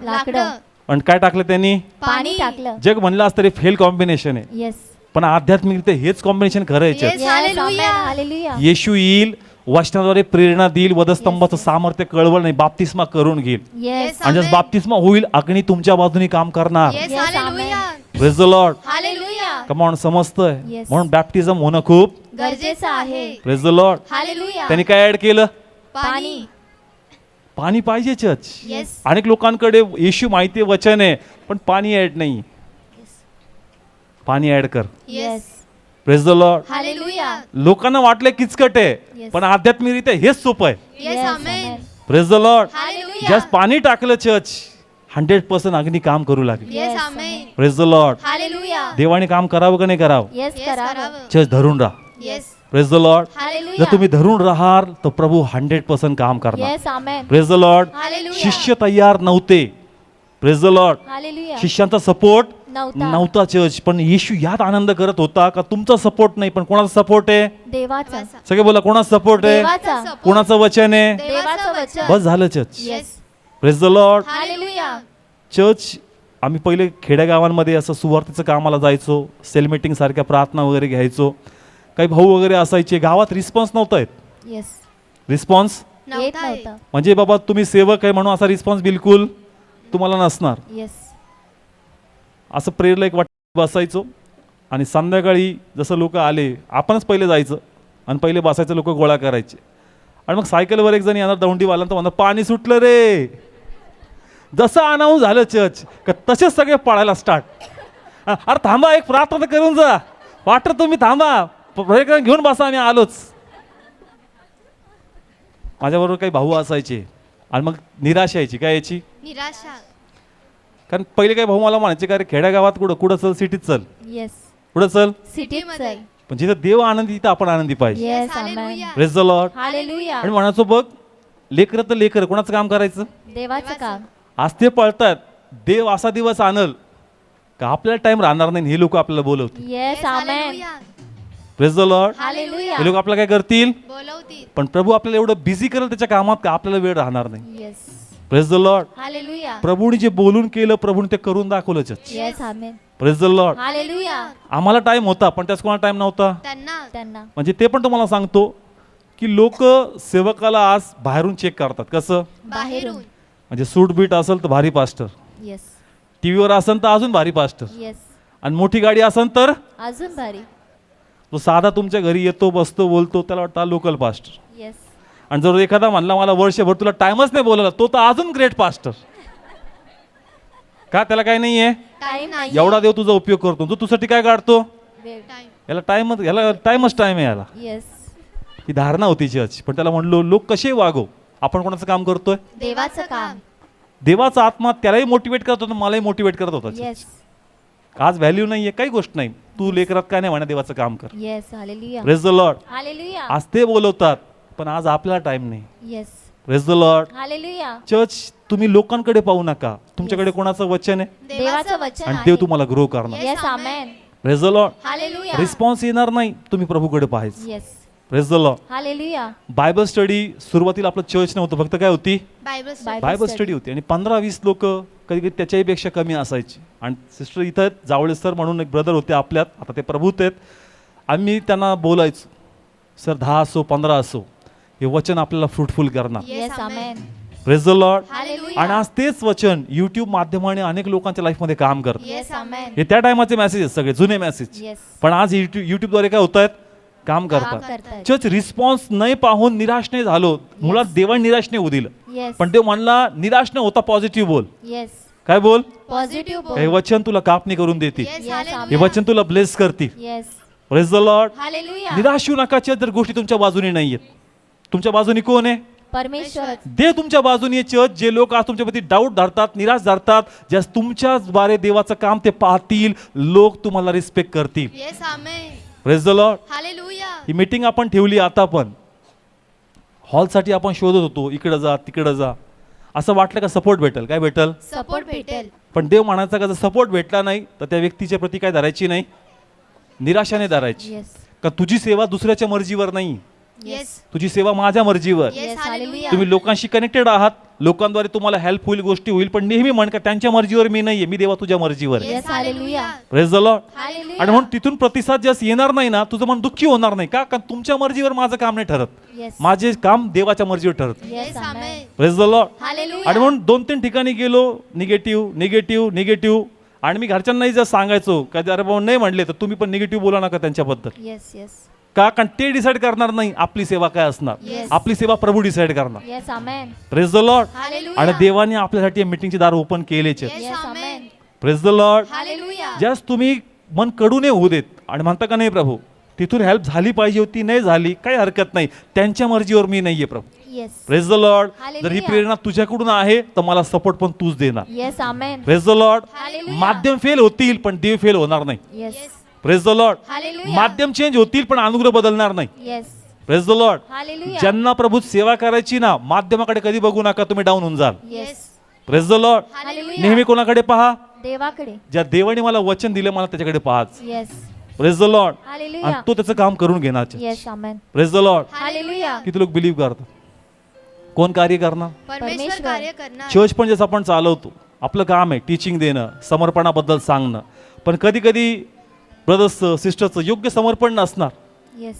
लाकडं. पण काय टाकलं त्यांनी? पाणी टाकलं. जग म्हणलं असतं फेल कॉम्बिनेशन आहे, येस. पण आध्यात्मिकते हेच कॉम्बिनेशन खरं आहे. Yes. Church, yes hallelujah. Amen. Hallelujah. येशू येईल, वचनाद्वारे प्रेरणा देईल, वधस्तंभाचं सामर्थ्य कळवळ नाही, बाप्तिस्मा करून घेईल. येस. आणि जस बाप्तिस्मा होईल, अग्नी तुमच्या बाजूनी काम करणार. Yes. Yes, hallelujah. Praise the Lord. Hallelujah. Come on, समजतंय? Yes. म्हणून बॅप्टिझम होणं खूप. गरजेचं आहे. Praise the Lord. हालेलुया. त्यांनी काय ऍड केलं? पाणी. पाणी पाहिजे चर्च. येस. अनेक लोकांकडे येशू माहिती आहे, वचन आहे, पण पाणी ऍड नाही. पाणी ऍड कर. Yes. Praise the Lord. Hallelujah. लोकांना वाटलं किचकट आहे, Yes. पण आध्यात्मिकरित्या हेच सोपं आहे. Yes Yes, amen. amen. Praise the Lord. Hallelujah. ज्यास पाणी टाकलं चर्च, 100% अग्नी काम करू लागली. Yes Yes, amen. Praise the Lord. Hallelujah. देवाने काम करावं का नाही करावं? येस येस करावं. करावं. चर्च, धरून राहा. Yes. Praise the Lord. Hallelujah. जर तुम्ही धरून राहाल तर प्रभू 100% काम करणार. Yes amen. Praise the Lord. Hallelujah. शिष्य तयार नव्हते. Praise the Lord. हालेलुया. शिष्यांचा सपोर्ट नव्हता. नव्हता चर्च, पण येशू यात आनंद करत होता का तुमचा सपोर्ट नाही, पण कोणाचा सपोर्ट आहे? देवाचा. सगळे बोला, कोणाचा सपोर्ट आहे? देवाचा. कोणाचं वचन आहे? देवाचं वचन. बस झालं church. Yes. Praise the Lord. Hallelujah. Church, आम्ही पहिले खेड्यागावांमध्ये असं सुवार्थीचं कामाला जायचो, सेल मीटिंग सारख्या प्रार्थना वगैरे घ्यायचो. काही भाऊ वगैरे असायचे, गावात रिस्पॉन्स नव्हता येत. येस. रिस्पॉन्स येत नव्हता नव्हतं. म्हणजे बाबा तुम्ही सेवक आहे म्हणून असा रिस्पॉन्स बिलकुल तुम्हाला नसणार. येस. असं प्रेरला एक वाट बसायचो आणि संध्याकाळी जसं लोक आले, आपणच पहिले जायचं आणि पहिले बसायचं, लोक गोळा करायचे. आणि मग सायकलवर एक जण येणार दौंडीवाला, तर म्हणणार पाणी सुटलं रे. जसं अनाऊन्स झालं चर्च का तसेच सगळे पळायला स्टार्ट. अरे थांबा, एक प्रार्थना करून जा. वाटर तुम्ही थांबा, ब्रेक घेऊन बसा, आम्ही आलोच. माझ्याबरोबर काही भाऊ असायचे आणि मग निराशा यायची. काय यायची? निराशा. कारण पहिले काही भाऊ मला म्हणायचे का रे खेड्यागावात कुठं चल, सिटीत चल. येस. कुठं चल? सिटीत चल. पण जिथं देव आनंदी तिथं आपण आनंदी पाहिजे. Yes hallelujah. Amen. Praise the Lord. Hallelujah. आणि म्हणायचो बघ, लेकर तर लेकर, कोणाचं काम करायचं? देवाचं काम. आज ते पळतात, देव असा दिवस आणल का आपल्याला टाइम राहणार नाही, हे लोक आपल्याला बोलवतील. Yes amen. Hallelujah. Praise the Lord. Hallelujah. हे लोक आपल्याला काय करतील? बोलवतील. पण प्रभू आपल्याला एवढं बिझी करेल त्याच्या कामात का आपल्याला वेळ राहणार नाही. Yes. Praise the Lord. Hallelujah. प्रभूने जे बोलून केलं प्रभूने ते करून दाखवलं church. Yes amen. Praise the Lord. Hallelujah. आम्हाला टाइम होता पण त्याच कोणाला टाइम नव्हता. त्यांना म्हणजे ते पण तुम्हाला सांगतो की लोक सेवकाला आज बाहेरून चेक करतात. कसं? बाहेरून. म्हणजे सूट बीट असेल तर भारी पास्टर, येस टीव्हीवर असेल तर अजून भारी पास्टर, येस आणि मोठी गाडी असेल तर अजून भारी. तो साधा तुमच्या घरी येतो बसतो बोलतो त्याला वाटतं लोकल पास्टर. येस आणि जर एखादा म्हणला मला वर्षभर तुला टाइमच नाही बोलायला तो तर अजून ग्रेट पास्टर. का त्याला काही नाहीये? टाइम नाही. एवढा देव तुझा उपयोग करतो तो तुझ्यासाठी काय काढतो? वेळ. याला टाइमच टाइम आहे याला. येस ही धारणा होती चर्च. पण त्याला म्हणलो लोक कसे वागो. आपण कोणाचं काम करतोय? देवाचं काम. देवाचा आत्मा त्यालाही मोटिवेट करत होता मलाही मोटिवेट करत होता. येस आज व्हॅल्यू नाहीये काही गोष्ट नाही. तू लेकरात काय नाही म्हणा देवाचं काम कर. Yes hallelujah. Praise the Lord. Hallelujah. आज ते बोलवतात पण आज आपल्याला टाइम नाही. Yes praise the Lord. Hallelujah. Church तुम्ही लोकांकडे पाहू नका. तुमच्याकडे कोणाचं वचन आहे देवाचं वचन आणि आहे. देव तुम्हाला ग्रो करणार. Yes amen. Praise the Lord. Hallelujah. Response येणार नाही तुम्ही प्रभूकडे पाहायचं. Yes praise the Lord. Hallelujah. Bible study सुरुवातीला आपलं चर्च नव्हतं फक्त काय होती? बायबल बायबल स्टडी होती आणि 15-20 लोक कधी कधी त्याच्याही पेक्षा कमी असायची. आणि सिस्टर इथं आहेत, जावळे सर म्हणून एक ब्रदर होते आपल्यात, आता ते प्रभूत आहेत. आम्ही त्यांना बोलायचो सर 10 असो 15 असो हे वचन आपल्याला फ्रुटफुल करणार. Yes amen. Praise the Lord. Hallelujah. आणि आज तेच वचन युट्यूब माध्यमाने अनेक लोकांच्या लाईफमध्ये काम करतं. येस आमेन. हे त्या टायमाचे मेसेजेस सगळे जुने मेसेज. येस पण आज युट्यूबद्वारे काय होत आहेत? काम करतात. करतायत. चर्च रिस्पॉन्स नाही पाहून निराश नाही झालो. मुळात देवाने निराश नाही होऊ दिलं. येस पण देव म्हणला निराश न होता पॉझिटिव्ह बोल. येस काय बोल? पॉझिटिव्ह हे बोल. वचन तुला कापणी करून देतील. येस हे आमेन. वचन तुला ब्लेस करतील. Yes praise the Lord. Hallelujah. निराश होऊ नका. जर गोष्टी तुमच्या बाजूने नाहीयेत. तुमच्या बाजूने कोण आहे? परमेश्वर. देव तुमच्या बाजूने आहे. चर्च जे लोक आज तुमच्याप्रती डाऊट धरतात निराश धरतात ज्या तुमच्याच बारे देवाचं काम ते पाहतील लोक तुम्हाला रिस्पेक्ट करतील. Yes amen. Praise the Lord. Hallelujah. He meeting आपण ठेवली आता पण हॉलसाठी आपण शोधत होतो इकडं जा तिकडं जा असं वाटलं का सपोर्ट भेटेल. काय भेटेल? सपोर्ट भेटेल. पण देव म्हणायचा का जर सपोर्ट भेटला नाही तर त्या व्यक्तीच्या प्रती काय धरायची नाही? निराशाने धरायची. येस का तुझी सेवा दुसऱ्याच्या मर्जीवर नाही. येस. तुझी सेवा माझ्या मर्जीवर. Yes Yes, hallelujah. hallelujah. तुम्ही लोकांशी कनेक्टेड आहात. लोकांद्वारे तुम्हाला हेल्प होईल गोष्टी होईल पण नेहमी म्हण का त्यांच्या मर्जीवर मी नाहीये मी देवा तुझ्या मर्जीवर. Yes hallelujah. Praise the Lord. Hallelujah. आणि म्हणून तिथून प्रतिसाद जास्त येणार नाही ना तुझं मन दुःखी होणार नाही का? कारण तुमच्या मर्जीवर माझं काम नाही ठरत. येस माझे काम देवाच्या मर्जीवर ठरत. Yes yes amen. Amen. Praise the Lord. Hallelujah. आणि म्हणून 2-3 ठिकाणी गेलो निगेटिव्ह निगेटिव्ह निगेटिव्ह आणि मी घरच्यांनाही जर सांगायचो का अरे बाबा नाही म्हणले तर तुम्ही पण निगेटिव्ह बोला नका त्यांच्याबद्दल. येस येस का? कारण ते डिसाईड करणार नाही आपली सेवा काय असणार. Yes. आपली सेवा प्रभू डिसाईड करणार. Yes amen. Praise the Lord. Hallelujah. आणि देवाने आपल्यासाठी मीटिंगचे दार ओपन केलेच आहेत. Yes yes amen. Amen. Praise the Lord. Hallelujah. Just तुम्ही मन कडू नये होऊ देत आणि म्हणता का नाही प्रभू तिथून हेल्प झाली पाहिजे होती नाही झाली काही हरकत नाही त्यांच्या मर्जीवर मी नाहीये प्रभू. Yes praise the Lord. Hallelujah. जर ही प्रेरणा तुझ्याकडून आहे तर मला सपोर्ट पण तूच देणार. Yes amen. Praise the Lord. Hallelujah. माध्यम फेल होतील पण देव फेल होणार नाही. Yes yes. Praise the Lord. Hallelujah. माध्यम चेंज होतील पण अनुग्रह बदलणार नाही. Yes praise the Lord. Hallelujah. ज्यांना प्रभू सेवा करायची ना माध्यमाकडे कधी बघू नका तुम्ही डाऊन होऊन जाल. Yes praise the Lord. Hallelujah. नेहमी कोणाकडे पहा? देवाकडे. ज्या देवाने मला वचन दिले मला त्याच्याकडे पाहाच. Yes praise the Lord. Hallelujah. आणि तो त्याचं काम करून घेणार. Yes amen. Praise the Lord. Hallelujah. किती लोक बिलीव्ह करतात? कोण कार्य करणार? परमेश्वर कार्य करणार. चर्च पण जसं आपण चालवतो आपलं काम आहे टीचिंग देणं समर्पणाबद्दल सांगणं पण कधी कधी ब्रदर्सचं सिस्टरचं योग्य समर्पण नसणार येस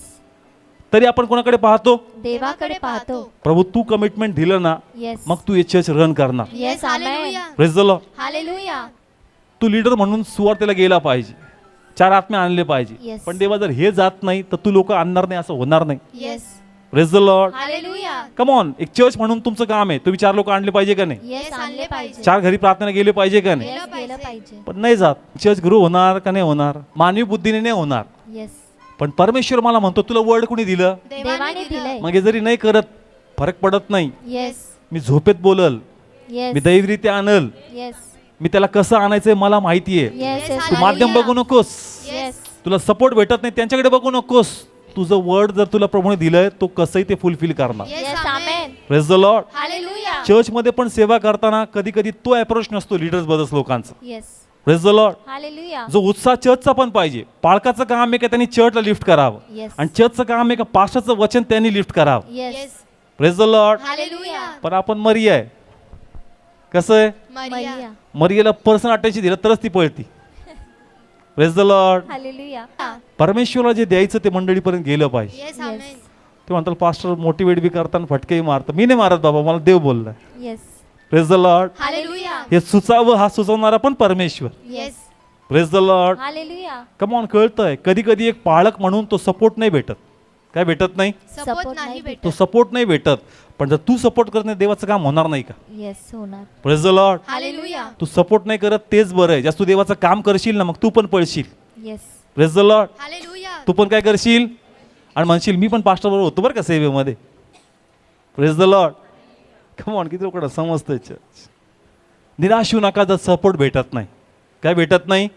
तरी आपण कोणाकडे पाहतो? देवाकडे पाहतो. प्रभू तू कमिटमेंट दिलं ना येस मग तू हे चर्च रन करणार. Yes amen. Hallelujah. Praise the Lord. Hallelujah. तू लीडर म्हणून सुवार्तेला गेला पाहिजे 4 आत्मे आणले पाहिजे Yes. पण देवा जर हे जात नाही तर तू लोक आणणार नाही असं होणार नाही. Yes. Praise the Lord. Hallelujah. Come on एक चर्च म्हणून तुमचं काम आहे तुम्ही 4 लोक आणले पाहिजे का नाही? येस आणले पाहिजे. 4 घरी प्रार्थना गेले पाहिजे का नाही? येस गेलं पाहिजे. पण नाही जात. चर्च ग्रो होणार का नाही होणार? मानवी बुद्धीने नाही होणार. येस पण परमेश्वर मला म्हणतो तुला वर्ड कुणी दिलं? देवाने दिलंय. मग हे जरी नाही करत फरक पडत नाही. येस मी झोपेत बोलल येस मी दैवरीत्या आणल येस मी त्याला कसं आणायचंय मला माहितीये. येस Yes, तू माध्यम हालेलुया. बघू नकोस. येस तुला सपोर्ट भेटत नाही त्यांच्याकडे बघू नकोस. तुझं वर्ड जर तुला प्रभूने दिलंय तो कसंही ते फुलफिल करणार. Yes amen. Praise the Lord. Hallelujah. Church मध्ये पण सेवा करताना कधी कधी तो अप्रोच नसतो लीडर्स बद्दल लोकांचा. Yes praise the Lord. Hallelujah. जो उत्साह चर्चचा पण पाहिजे. पालकाचं काम आहे का त्यांनी चर्चला लिफ्ट करावं येस आणि चर्चचं काम आहे का पास्टरचं वचन त्यांनी लिफ्ट करावं. Yes yes. Praise the Lord. Hallelujah. पण आपण मरी आहे कसं आहे? मरिया. मरियेला पर्सनल अटेन्शन दिलं तरच ती पळती. Praise the Lord. हालेलुया. परमेश्वराला जे द्यायचं ते मंडळीपर्यंत गेलं पाहिजे. येस आमेन. ते म्हणतात पास्टर मोटिवेट बी करताना फटकेही मारतात. मी नाही मारत बाबा, मला देव बोललाय. Yes. Praise the Lord. Hallelujah. हे सुचावं, हा सुचवणारा पण परमेश्वर. Yes. Praise the Lord. Hallelujah. Come on, कळतंय. कधी कधी एक पाळक म्हणून तो सपोर्ट नाही भेटत. काय भेटत नाही? सपोर्ट Support नाही नाही भेटत. तो सपोर्ट नाही भेटत. पण जर तू सपोर्ट करत नाही, देवाचं काम होणार नाही का? येस होणार. Praise the Lord. हालेलुया. तू सपोर्ट नाही करत तेच बरं आहे. जास्त तू देवाचं काम करशील ना, मग तू पण पळशील. Yes. Praise the Lord. Hallelujah. तू पण काय करशील आणि म्हणशील मी पण पास्टर बरोबर होतो बरं का सेवेमध्ये. Praise the Lord. Come on, किती लोकांना समजतंय चर्च. निराश होऊ नका जर सपोर्ट भेटत नाही. काय भेटत नाही?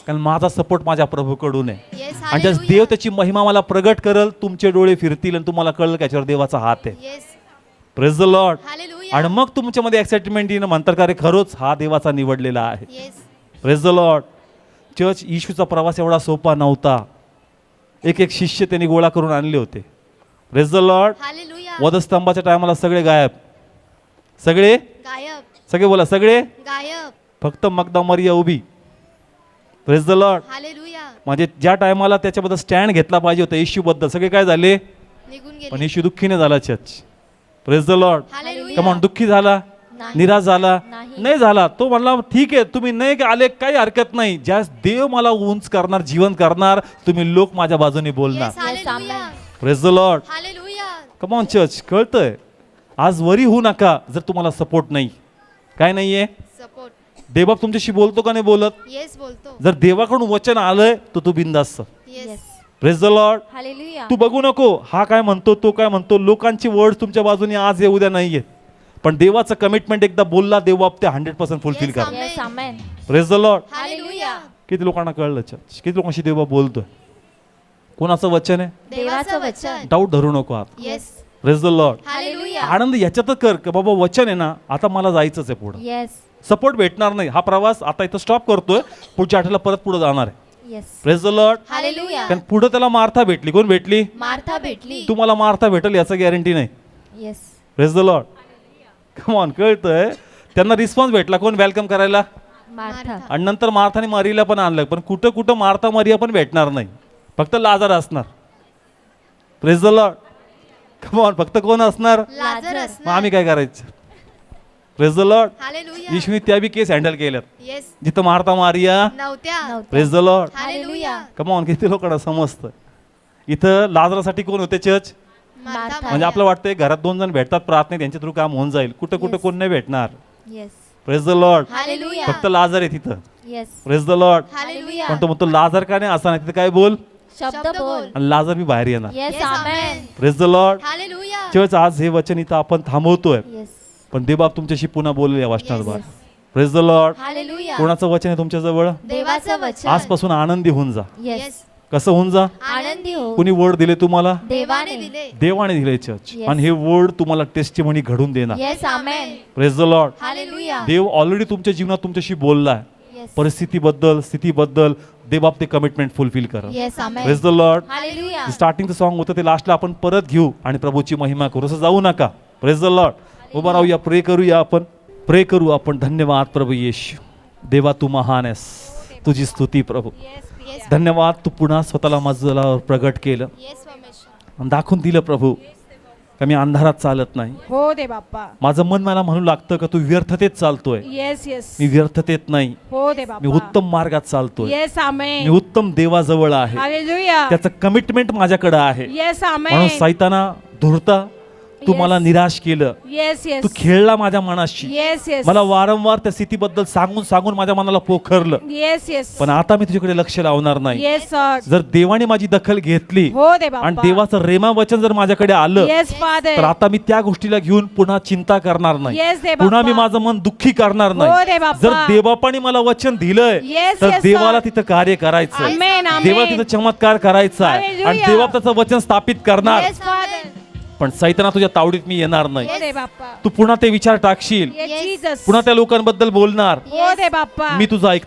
कारण माझा सपोर्ट माझ्या प्रभूकडून आहे. येस. आणि ज्या देव त्याची महिमा मला प्रगट करल, तुमचे डोळे फिरतील आणि तुम्हाला कळलं की याच्यावर देवाचा हात आहे. Yes. Praise the Lord. Hallelujah. आणि मग तुमच्यामध्ये एक्साइटमेंट येणं म्हणतात का रे खरोच हा देवाचा निवडलेला आहे. Yes. Praise the Lord. Church, येशूचा प्रवास एवढा सोपा नव्हता. एक एक शिष्य त्यांनी गोळा करून आणले होते. Praise the Lord. हालेलुया. वधस्तंभाच्या टायमाला सगळे गायब. सगळे गायब. सगळे बोला, सगळे. गायब. फक्त मगदा मरिया उभी. Praise the Lord. हालेलुया. म्हणजे ज्या टायमाला त्याच्याबद्दल स्टँड घेतला पाहिजे होता येशूबद्दल, सगळे काय झाले? निघून पण गेले. येशू दुःखीने झाला church. Praise the Lord. Hallelujah. Come on, दुःखी झाला? नाही. निराश झाला? नाही. नाही झाला. तो म्हणला ठीक आहे, तुम्ही नाही आले काही हरकत नाही. ज्या देव मला उंच करणार, जीवन करणार, तुम्ही लोक माझ्या बाजूने बोलणार. Yes. Hallelujah. Praise the Lord. Hallelujah. Come on church, कळतंय. आज वरी होऊ नका जर तुम्हाला सपोर्ट नाही. काय नाहीये? सपोर्ट. देवबाप तुमच्याशी बोलतो का नाही बोलत? येस बोलतो. जर देवाकडून वचन आलंय तर तू बिंदास्त. Yes. Praise the Lord. Hallelujah. तू बघू नको हा काय म्हणतो, तो काय म्हणतो. लोकांची वर्ड तुमच्या बाजूने आज ये उद्या नाहीये. पण देवाचं कमिटमेंट एकदा बोलला देवबाप ते 100% फुलफिल Yes, कर. amen. Yes. Amen. Praise the Lord. Hallelujah. किती लोकांना कळलं चर्च? किती लोकांशी देवबाप बोलतोय? कोणाचं वचन आहे? देवाचं वचन. डाऊट धरू नको आत. Yes. Praise the Lord. Hallelujah. आनंद याच्यातच कर की बाबा वचन आहे ना, आता मला जायचंच आहे पुढे. येस. सपोर्ट भेटणार नाही. हा प्रवास आता इथं स्टॉप करतोय, पुढच्या आठवड्याला परत पुढे जाणार आहे. Yes. Praise the Lord. Hallelujah. कारण पुढे त्याला मार्था भेटली. कोण भेटली? मार्था भेटली. तुम्हाला मार्था भेटेल याचं गॅरंटी नाही. Yes. Praise the Lord. Come on, कळतंय. त्यांना रिस्पॉन्स भेटला कोण वेलकम करायला, मार्था. आणि नंतर मार्थाने मरियाला पण आणलं. पण कुठं कुठं मार्था मरिया पण भेटणार नाही, फक्त लाजार असणार. Praise the Lord. Come on, फक्त कोण असणार? लाजर मग असणार. आम्ही काय करायचं? Praise the Lord. हालेलुया. येशूने त्या बी केस हँडल केल्यात येस. जिथं मार्था मारिया. नव्हत्या. Praise the Lord. Hallelujah. Come on, किती लोकांना समजतं. इथं लाजरासाठी कोण होते चर्च? मार्था म्हणजे आपलं वाटतंय घरात 2 जण भेटतात प्रार्थने, त्यांच्या थ्रू काम होऊन जाईल. कुठं कुठं Yes. कोण नाही भेटणार. Yes. Praise the Lord. Hallelujah. फक्त लाजर आहे तिथं. Yes. Praise the Lord. Hallelujah. पण तो म्हणतो लाजर का नाही असा नाही, तिथं काय बोल. शब्द बोल. आणि लाजर बी बाहेर येणार. Yes. Yes, amen. amen. Praise the Lord. Hallelujah. Church, आज हे वचन इथं आपण थांबवतोय, येस. पण देवबाप तुमच्याशी पुन्हा बोलले या वाचनात Yes. बाहेर. Praise the Lord. हालेलुया. कोणाचं वचन आहे तुमच्या जवळ? देवाचं वचन. आजपासून आनंदी होऊन जा. येस. येस. कसं होऊन जा? आनंदी हो. कुणी वर्ड दिले तुम्हाला? देवाने दिले. देवाने दिले चर्च. Yes. आणि हे वर्ड तुम्हाला टेस्टिमनी घडून देणार. Yes. Amen. Praise the Lord. Hallelujah. देव ऑलरेडी तुमच्या जीवनात तुमच्याशी बोललाय. येस. परिस्थितीबद्दल, स्थितीबद्दल देवबाप ते कमिटमेंट फुलफिल करा. Yes. Amen. Praise the Lord. Hallelujah. स्टार्टिंगचं सॉन्ग होतं ते लास्टला आपण परत घेऊ आणि प्रभूची महिमा करू. असं जाऊ नका. Praise the Lord. उभा राहूया, प्रे करूया आपण. प्रे करू आपण. धन्यवाद प्रभू येशू. देवा तू महान आहेस. तुझी स्तुती प्रभू. येस. धन्यवाद, तू पुन्हा स्वतःला माझ्याला प्रगट केलं येस परमेश्वर. आणि दाखवून दिलं प्रभू का मी अंधारात चालत नाही. हो दे बाप्पा. माझं मन मला म्हणू लागतं का तू व्यर्थतेत चालतोय. Yes yes. मी व्यर्थतेत नाही, हो दे मी बाप्पा. उत्तम मार्गात चालतोय. येस मी आमेन. उत्तम देवाजवळ आहे. हालेलुया. त्याचं कमिटमेंट माझ्याकडे आहे. येस म्हणून आमेन. सैताना धुरता तू Yes. मला निराश केलं. Yes yes. तू खेळला माझ्या मनाशी. Yes yes. मला वारंवार त्या स्थितीबद्दल सांगून सांगून माझ्या मनाला पोखरलं. Yes yes. पण आता मी तुझ्याकडे लक्ष लावणार नाही. Yes sir. जर देवाने माझी दखल घेतली हो दे आणि बाप्पा. देवाचं रेमा वचन जर माझ्याकडे आलं येस तर फादर. आता मी त्या गोष्टीला घेऊन पुन्हा चिंता करणार नाही. Yes, दे पुन्हा मी बाप्पा. माझं मन दुःखी करणार हो नाही. दे बाप्पा. जर देवबापाने मला वचन दिलंय Yes, तर yes, देवाला sir. तिथं कार्य करायचं आहे. आमेन आमेन. देवाला तिथं चमत्कार करायचा आहे आणि Hallelujah. देवा त्याचं वचन स्थापित करणार. Yes father. पण सैताना तुझ्या तावडीत मी येणार नाही. हो दे बाप्पा. तू पुन्हा ते विचार टाकशील, येस जीसस. पुन्हा त्या लोकांबद्दल बोलणार. हो दे बाप्पा. मी तुझं ऐकणार